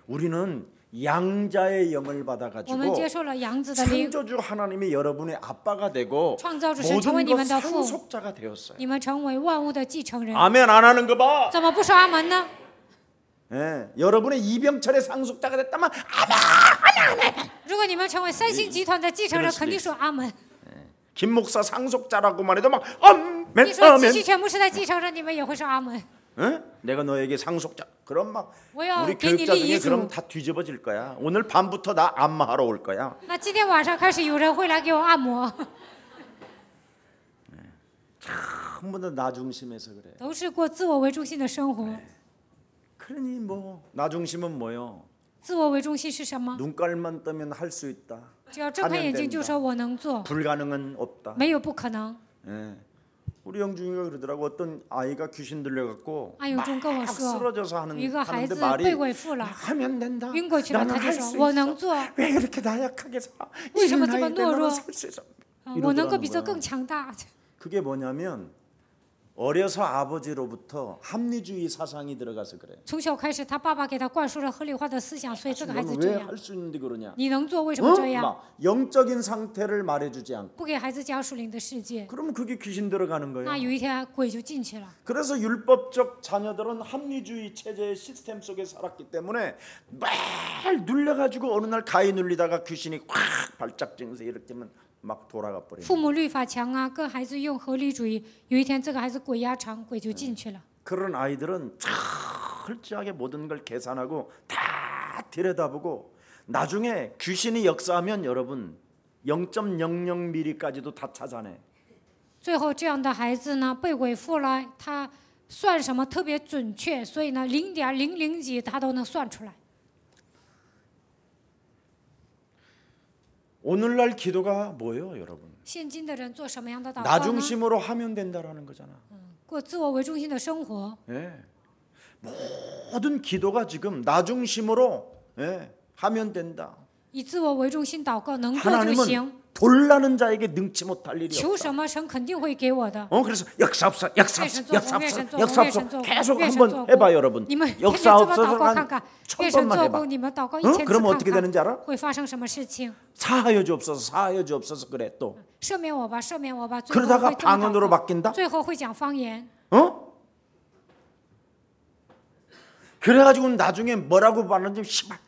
우리는 양자의 영을 我们 받아가지고 接受了羊子的灵， 창조주 하나님이 여러분의 아빠가 되고 创造主神成为 모든 你们 것 的父， 상속자가 되었어요. 你们成为万物的继承人。 아멘 안 하는 거 봐. 怎么不说阿门呢？ 예, 여러분의 이병철의 상속자가 됐다면 如果你们成为三星集团的继承人，肯定说阿门。 김 목사 상속자라고만 해도 막 아멘 你说继 아멘. 续全部是在继承人，你们也会说阿门。 예? 내가 너에게 상속자. 그럼 막 我要 우리 给你 교육자 立遗 중에 嘱 그럼 。 다 뒤집어질 거야. 오늘 밤부터 나 안마하러 올 거야. 那今天晚上开始有人会来给我按摩， 전부 다 나 중심에서 그래. 都是过自我为中心的生活。 그러니 뭐 나 중심은 뭐요? 自我为中心是什么？ 눈깔만 뜨면 할 수 있다. 只要睁开眼睛就说我能做， 불가능은 없다. 没有不可能。 예. 우리 영중이가 그러더라고. 어떤 아이가 귀신 들려갖고 安永忠跟我 막 说， 쓰러져서 有一个孩 하는데 子 말이 被鬼附了， 하면 된다. 晕过去了， 나는 他就 할 说 수 我 있어. 能做， 왜 이렇게 나약하게 살아? 为什么 이런 这么 나이 때 懦弱？ 나는 살 수 있어. 我能够比这 이러더라는 更 거야. 强大。 그게 뭐냐면 어려서 아버지로부터 합리주의 사상이 들어가서 그래. 从小开始，他爸爸给他灌输了合理化的思想，所以这个孩子 너는 这 왜 样。 할 수 있는데 그러냐? 你能做，为什么这样？ 막 영적인 상태를 말해주지 않고. 不给孩子讲属灵的世界， 그러면 그게 귀신 들어가는 那 거예요. 有一天鬼就进去了。 그래서 율법적 자녀들은 합리주의 체제의 시스템 속에 살았기 때문에 막 눌려가지고 어느 날 가위 눌리다가 귀신이 확 발작증서 이렇게 되면 막 돌아가 버리는. 父母律法强啊，跟孩子用合理主义，有一天这个孩子鬼压床，鬼就进去了。 그런 아이들은 철저하게 모든 걸 계산하고 다 들여다보고 나중에 귀신이 역사하면 여러분 0.00mm까지도 다 찾아내. 最后这样的孩子呢，被鬼附了，他算什么特别准确，所以呢，0.00几他都能算出来。 오늘날 기도가 뭐예요, 여러분? 现今的人做什么样的祷 나 告呢？ 중심으로 하면 된다라는 거잖아. 过自我为中心的生活， 예. 모든 기도가 지금 나 중심으로 하면 된다. 以自我为中心祷告，能做就行。 하나님은 돌라는 자에게 능치 못할 일이 求 없다. 什么，神肯定会给我的。 그래서 역사없어, 역사없어, 역사없어, 역사없어. 계속 越神 한번 做 해봐 여러분. 你们天天这么祷 역사없어서 告看 한 看，越神 1000번만 做 해봐. 工，你们祷告1000次 그러면 看 어떻게 되는지 看， 알아? 会发生什么事情？ 사하여 주옵소서, 사하여 주옵소서 그래 또. 赦免我吧，赦免我吧。最后 그러다가 会这么 방언으로 祷告， 바뀐다. 最后会讲方言。 그래가지고 나중에 뭐라고 말하는지 씨발.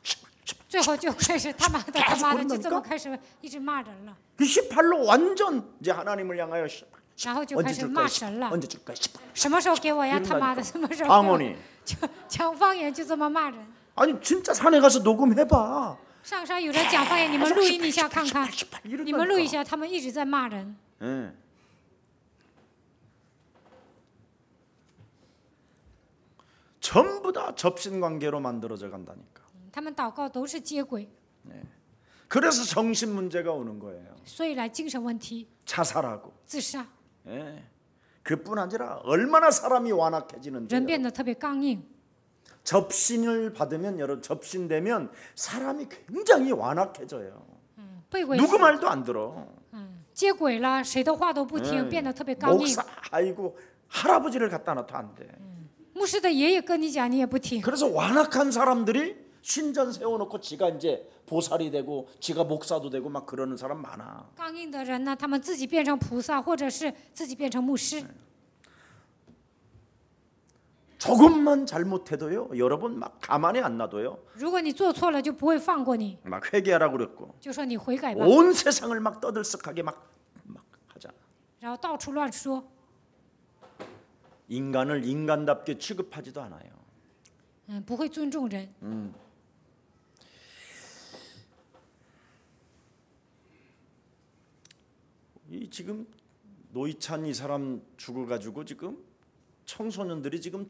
最后就开始他妈的他妈的，就这么开始一直骂人了， 그 18로 완전 이제 하나님을 향하여 然后就 언제 开始 줄 骂 거야? 神了。 언제 줄 거야? 18. 什么时候给我呀？ 이런다니까. 他妈的，什么时候给我？ 방언이. 就讲方言就这么骂人。 아니 진짜 산에 가서 녹음해봐. 上山有人讲方言，你们录音一下看看。 18你们录一下，他们一直在骂人。 예. 전부 다 접신 관계로 만들어져 간다니까. 他们祷告都是接轨， 그래서 정신 문제가 오는 거예요. 所以来精神问题、 자살하고. 自杀， 예. 그뿐 아니라 얼마나 사람이 人 완악해지는지. 变得特别刚硬。 접신을 받으면 여러분 접신되면 사람이 굉장히 완악해져요. 被鬼 누구 말도 안 들어. 接轨了，谁的话都不听，变得特别刚硬。 목사 아이고 할아버지를 갖다 놔도 안 돼. 牧师的爷爷跟你讲，你也不听。 그래서 완악한 사람들이 신전 세워놓고 지가 이제 보살이 되고 지가 목사도 되고 막 그러는 사람 많아. 刚硬的人呢，他们自己变成菩萨，或者是自己变成牧师。 조금만 잘못해도요, 여러분 막 가만히 안 놔둬요. 如果你做错了，就不会放过你， 막 회개하라고 그랬고 就说你悔改吧， 온 세상을 막 떠들썩하게 막 하자. 然后到处乱说。 인간을 인간답게 취급하지도 않아요. 不会尊重人。 이 지금 노이찬 이 사람 죽어가지고 지금 청소년들이 지금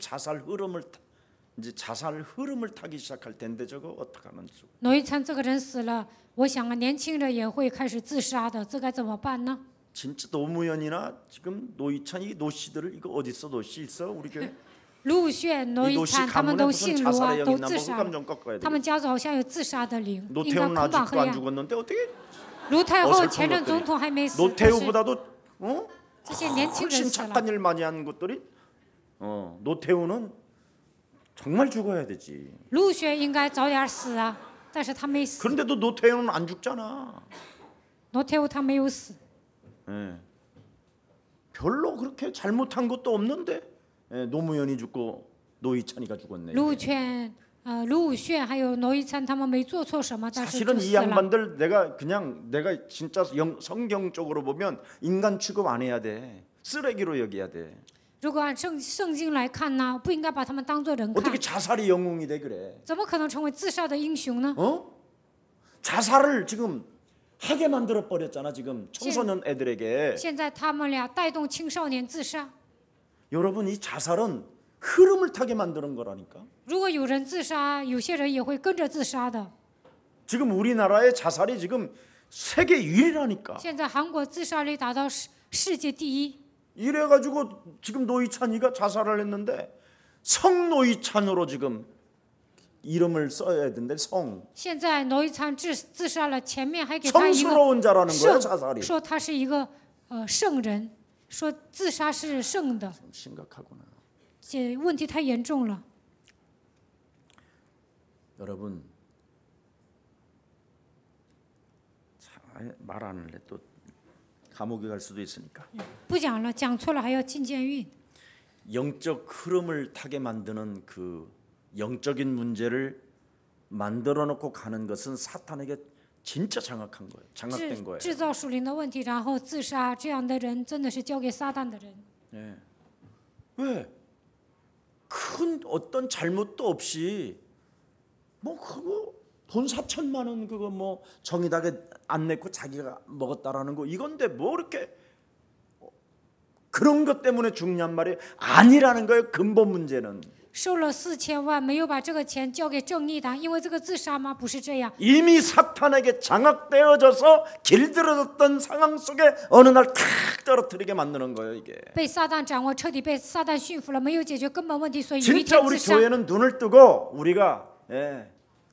이제 자살 흐름을 타기 시작할 텐데 저거 어떡하면 좋? 挪一参这个人死了，我想啊，年轻人也会开始自杀的，这该怎么办呢？ 진짜 노무현이나 지금 노이찬 이 노씨들을 이거 어디 있어 노씨 있어 우리 교회? 卢武铉、挪 이 一 노씨 参他们 가문에 都 무슨 姓卢啊， 자살의 都 영이 있나 自 뭐 杀 흑감 了。 좀 꺾어야 他 돼. 们家族好像有自杀的灵，应该 노태우는 捆绑 아직도 黑 안 暗。 죽었는데 어떻게? 卢太后 어설픈 前任 것들이 总统还没死，但是 노태우보다도 어? 这些年轻人 훨씬 死了。 착한 일 많이 한 것들이 노태우는 정말 죽어야 되지. 卢武铉应该早点死啊，但是他没死。 그런데도 노태우는 안 죽잖아. 挪태우他没有死， 예. 별로 그렇게 잘못한 것도 없는데 노무현이 죽고 노이찬이가 죽었네. 卢武铉还有挪一参他们没做错什么，但是 사실은 就 이 死了。 양반들 내가 진짜 성경적으로 보면 인간 취급 안 해야 돼. 쓰레기로 여겨야 돼. 如果按圣经来看呢，不应该把他们当作人看 어떻게 ， 자살이 영웅이 돼 그래? 怎么可能成为自杀的英雄呢？ 자살을 지금 하게 만들어 버렸잖아 지금 청소년 애들에게. 现在他们俩带动青少年自杀。 여러분 이 자살은 흐름을 타게 만드는 거라니까. 如果有人自杀，有些人也会跟着自杀的。 지금 우리나라의 자살이 지금 세계 1위라니까. 现在韩国自杀率达到世界第一。 이래가지고 지금 노이찬이가 자살을 했는데 성노이찬으로 지금 이름을 써야 된대. 성. 现在挪一参自杀了，前面还给他一个 성스러운 자라는 거야 圣， 자살이. 说他是一个圣人，说自杀是圣的， 좀 심각하구나. 这问题太严重了。 여러분 말 안 할래 또 감옥에 갈 수도 있으니까. 不讲了，讲错了还要进监狱。 영적 흐름을 타게 만드는 그 영적인 문제를 만들어 놓고 가는 것은 사탄에게 진짜 장악한 거예요. 장악된 거예요. 制造属灵的问题，然后自杀，这样的人真的是交给撒旦的人。 예. 왜? 큰 어떤 잘못도 없이 뭐 그거 돈 4천만 원 그거 뭐 정의당에 안 내고 자기가 먹었다라는 거 이건데 뭐 이렇게 그런 것 때문에 중요한 말이 아니라는 거예요. 근본 문제는. 收了4000万，没有把这个钱交给正义党，因为这个自杀吗？不是这样。 이미 사탄에게 장악되어져서 길들어졌던 상황 속에 어느 날 탁 떨어뜨리게 만드는 거예요. 이게. 被撒旦掌握，彻底被撒旦驯服了，没有解决根本问题，所以有一 진짜 天 우리 自杀。 교회는 눈을 뜨고 우리가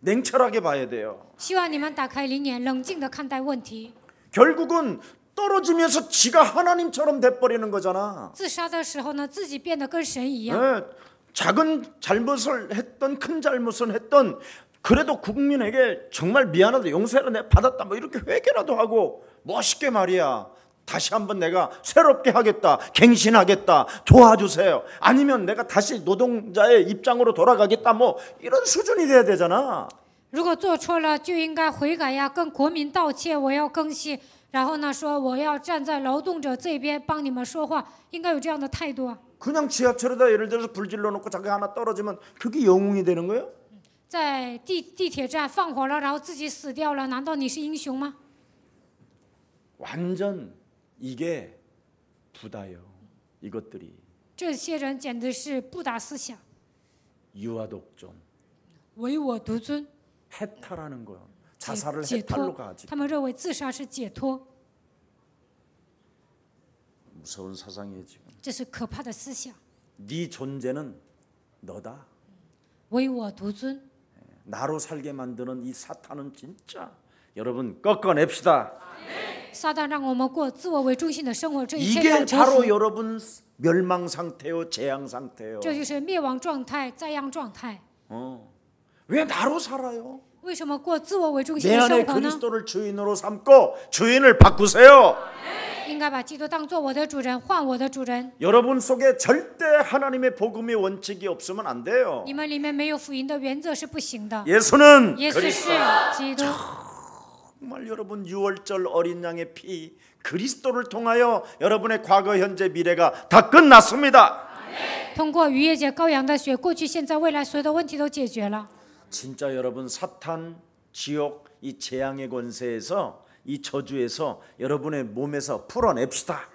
냉철하게 봐야 돼요. 希望你们打开灵眼，冷静地看待问题。 결국은 떨어지면서 지가 하나님처럼 돼버리는 거잖아. 自杀的时候呢，自己变得跟神一样。 예, 작은 잘못을 했던 큰 잘못을 했던 그래도 국민에게 정말 미안하다 용서를 내가 받았다 뭐 이렇게 회개라도 하고 멋있게 말이야. 다시 한번 내가 새롭게 하겠다. 갱신하겠다. 도와주세요. 아니면 내가 다시 노동자의 입장으로 돌아가겠다. 뭐 이런 수준이 돼야 되잖아. 如果做错了，就应该悔改呀，跟国民道歉，我要更新。然后呢，说我要站在劳动者这边帮你们说话，应该有这样的态度啊。 그냥 지하철에다 예를 들어서 불 질러 놓고 자기 하나 떨어지면 그게 영웅이 되는 거예요? 在地铁站放火了，然后自己死掉了，难道你是英雄吗？ 완전 이게 부다요. 이것들이 这些人简直是不打思想， 유아독존, 唯我独尊， 해탈하는 거야. 자살을 解 해탈로 脱。 가지. 他们认为自杀是解脱， 무서운 사상이에요 지금. 这是可怕的思想。 네 존재는 너다. 唯我独尊。 나로 살게 만드는 이 사탄은 진짜 여러분 꺾어냅시다. 撒旦让我们过自我为中心的生活，这一切要 이게 折 바로 服。 여러분 멸망 상태요, 재앙 상태요. 这就是灭亡状态、灾殃状态。 왜 나로 살아요? 为什么过自我为中心 내 的 안에 生活呢？ 그리스도를 주인으로 삼고 주인을 바꾸세요. 应该把基督当做我的主人，换我的主人。 여러분 속에 절대 하나님의 복음의 원칙이 없으면 안 돼요. 你们里面没有福音的原则是不行的。 예수는 耶稣是基督， 정말 여러분 6월절 어린 양의 피 그리스도를 통하여 여러분의 과거 현재 미래가 다 끝났습니다. 通过逾越节羔羊的血，过去、现在、未来所有的问题都解决了。 진짜 여러분 사탄, 지옥, 이 재앙의 권세에서 이 저주에서 여러분의 몸에서 풀어냅시다.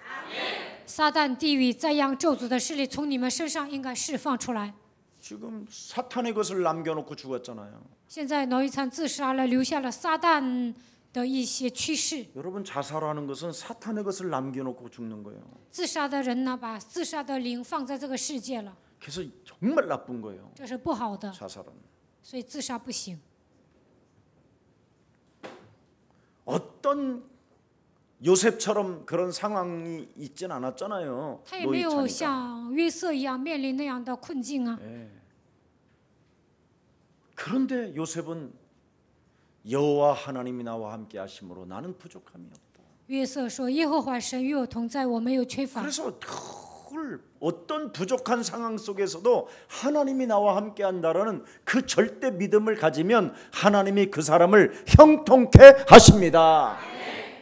撒旦、地狱、灾殃、咒诅的势力从你们身上应该释放出来。 지금 사탄의 것을 남겨놓고 죽었잖아요. 现在挪一餐自杀了，留下了撒旦的一些趋势。 여러분 자살하는 것은 사탄의 것을 남겨놓고 죽는 거예요. 自杀的人呢，把自杀的灵放在这个世界了， 그래서 정말 나쁜 거예요. 这是不好的， 자살은. 所以自杀不行。 어떤 요셉처럼 그런 상황이 있진 않았잖아요. 他也没有 노이차니까. 像约瑟一样面临那样的困境啊。 그런데 요셉은 여호와 하나님이 나와 함께 하심으로 나는 부족함이 없다. 约瑟说：“耶和华神与我同在，我没有缺乏。” 그래서 늘 어떤 부족한 상황 속에서도 하나님이 나와 함께 한다라는 그 절대 믿음을 가지면 하나님이 그 사람을 형통케 하십니다.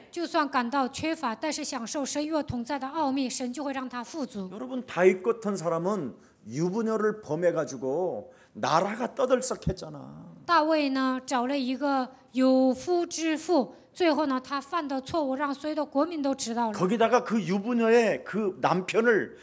就算感到缺乏，但是享受神与我同在的奥秘，神就会让他富足。 여러분 다윗 같은 사람은 유부녀를 범해 가지고 나라가 떠들썩했잖아. 大卫呢，找了一个有夫之妇，最后呢，他犯的错误让所有的国民都知道了。 거기다가 그 유부녀의 그 남편을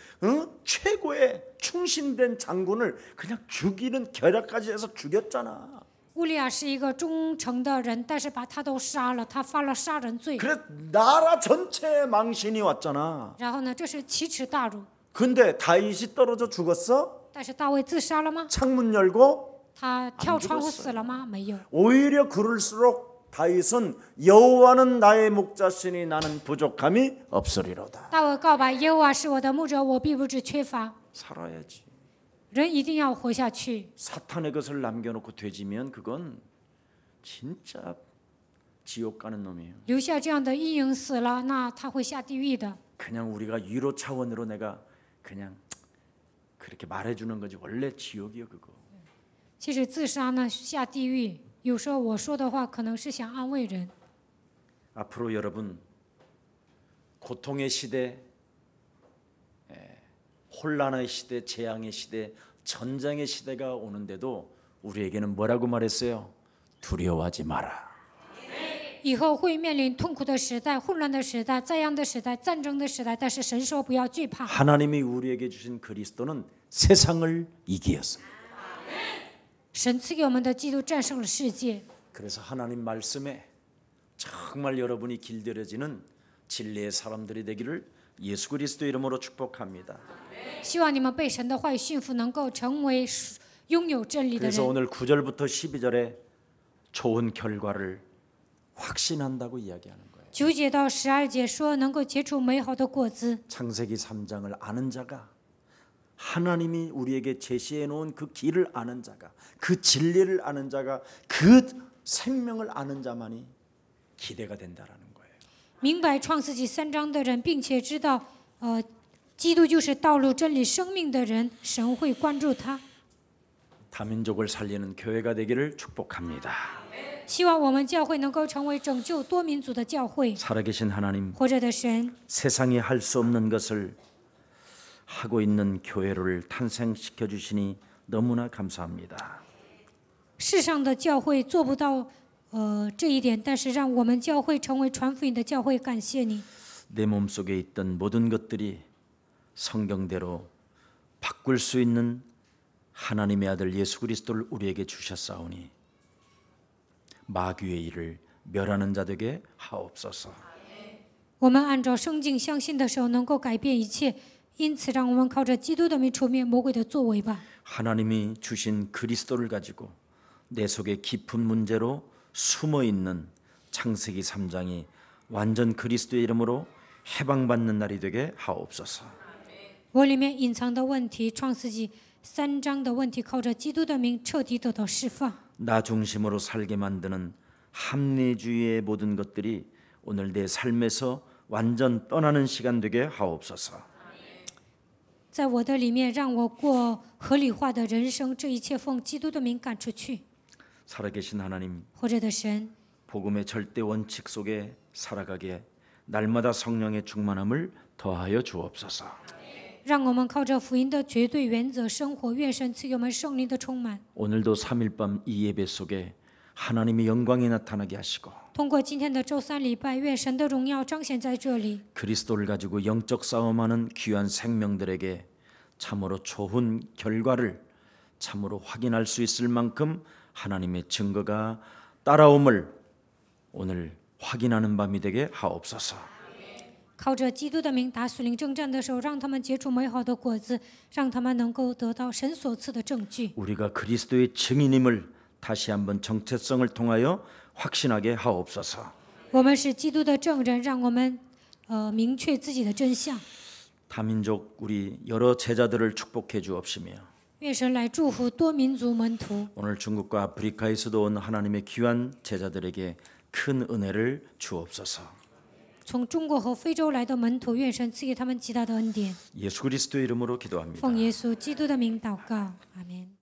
최고의 충신된 장군을 그냥 죽이는 결약까지 해서 죽였잖아. 乌利亚是一个忠诚的人，但是把他都杀了，他犯了杀人罪。 그래 나라 전체에 망신이 왔잖아. 然后呢，这是奇耻大辱。 근데 다윗이 떨어져 죽었어? 但是大卫自杀了吗？ 창문 열고? 他跳窗户死了吗？没有。 오히려 그럴수록 다윗은 여호와는 나의 목자시니 나는 부족함이 없으리로다. 大卫告白：耶和华是我的牧者，我必不致缺乏。 살아야지. 人一定要活下去。 사탄의 것을 남겨놓고 되지면 그건 진짜 지옥 가는 놈이에요. 留下这样的阴影死了，那他会下地狱的。 그냥 우리가 위로 차원으로 내가 그냥 그렇게 말해주는 거지 원래 지옥이요 그거. 其实自杀呢，下地狱，有时候我说的话可能是想安慰人。 앞으로 여러분 고통의 시대, 혼란의 시대, 재앙의 시대, 전쟁의 시대가 오는데도 우리에게는 뭐라고 말했어요? 두려워하지 마라. 以后会面临痛苦的时代、混乱的时代、灾殃的时代、战争的时代，但是神说不要惧怕。 하나님이 우리에게 주신 그리스도는 세상을 이기었습니다. 神赐给我们的基督战胜了世界， 그래서 하나님 말씀에 정말 여러분이 길들여지는 진리의 사람들이 되기를 예수 그리스도 이름으로 축복합니다. 希望你们被神的话语驯服，能够成为拥有真理的 그래서 人。 오늘 9절부터 12절에 좋은 결과를 확신한다고 이야기하는 거예요. 9节到12节说能够结出美好的果子。 창세기 3장을 아는 자가 하나님이 우리에게 제시해 놓은 그 길을 아는 자가 그 진리를 아는 자가 그 생명을 아는 자만이 기대가 된다라는 거예요. 明白创世纪3章的人，并且知道，基督就是道路、真理、生命的人，神会关注他。 다민족을 살리는 교회가 되기를 축복합니다. 希望我们教会能够成为拯救多民族的教会。 살아계신 하나님, 活着的神， 세상이 할 수 없는 것을 하고 있는 교회를 탄생시켜 주시니 너무나 감사합니다. 世上的教会做不到这一点，但是让我们教会成为传福音的教会，感谢你。 내 몸속에 있던 모든 것들이 성경대로 바꿀 수 있는 하나님의 아들 예수 그리스도를 우리에게 주셨사오니 마귀의 일을 멸하는 자 되게 하옵소서. 我们按照圣经相信的时候，能够改变一切，因此，让我们靠着基督的名除灭魔鬼的作为吧。 하나님이 주신 그리스도를 가지고 내 속에 깊은 문제로 숨어 있는 창세기 3장이 완전 그리스도의 이름으로 해방받는 날이 되게 하옵소서. 我里面隐藏的问题，创世纪3章的问题，靠着基督的名彻底得到释放。 나 중심으로 살게 만드는 합리주의의 모든 것들이 오늘 내 삶에서 완전 떠나는 시간 되게 하옵소서. 在我的里面，让我过合理化的人生，这一切奉基督的名赶出去。 살아계신 하나님, 活着的神， 복음의 절대 원칙 속에 살아가게 날마다 성령의 충만함을 더하여 주옵소서. 让我们靠着福音的绝对原则生活。愿神赐给我们圣灵的充满。 오늘도 3일 밤 이 예배 속에 하나님의 영광이 나타나게 하시고 通过今天的周三礼拜，愿神的荣耀彰显在这里。 그리스도를 가지고 영적 싸움하는 귀한 생명들에게 참으로 좋은 결과를 참으로 확인할 수 있을 만큼 하나님의 증거가 따라옴을 오늘 확인하는 밤이 되게 하옵소서. 靠着基督的名打属灵征战的时候，让他们结出美好的果子，让他们能够得到神所赐的证据。 우리가 그리스도의 증인임을 다시 한번 정체성을 통하여 확신하게 하옵소서. 我们是基督的证人，让我们明确自己的真相。 다민족 우리 여러 제자들을 축복해 주옵시며 愿神来祝福多民族门徒。 오늘 중국과 아프리카에서도 온 하나님의 귀한 제자들에게 큰 은혜를 주옵소서. 从中国和非洲来的门徒，愿神赐给他们极大的恩典。 예수 그리스도의 이름으로 기도합니다. 奉耶稣基督的名祷告，阿门。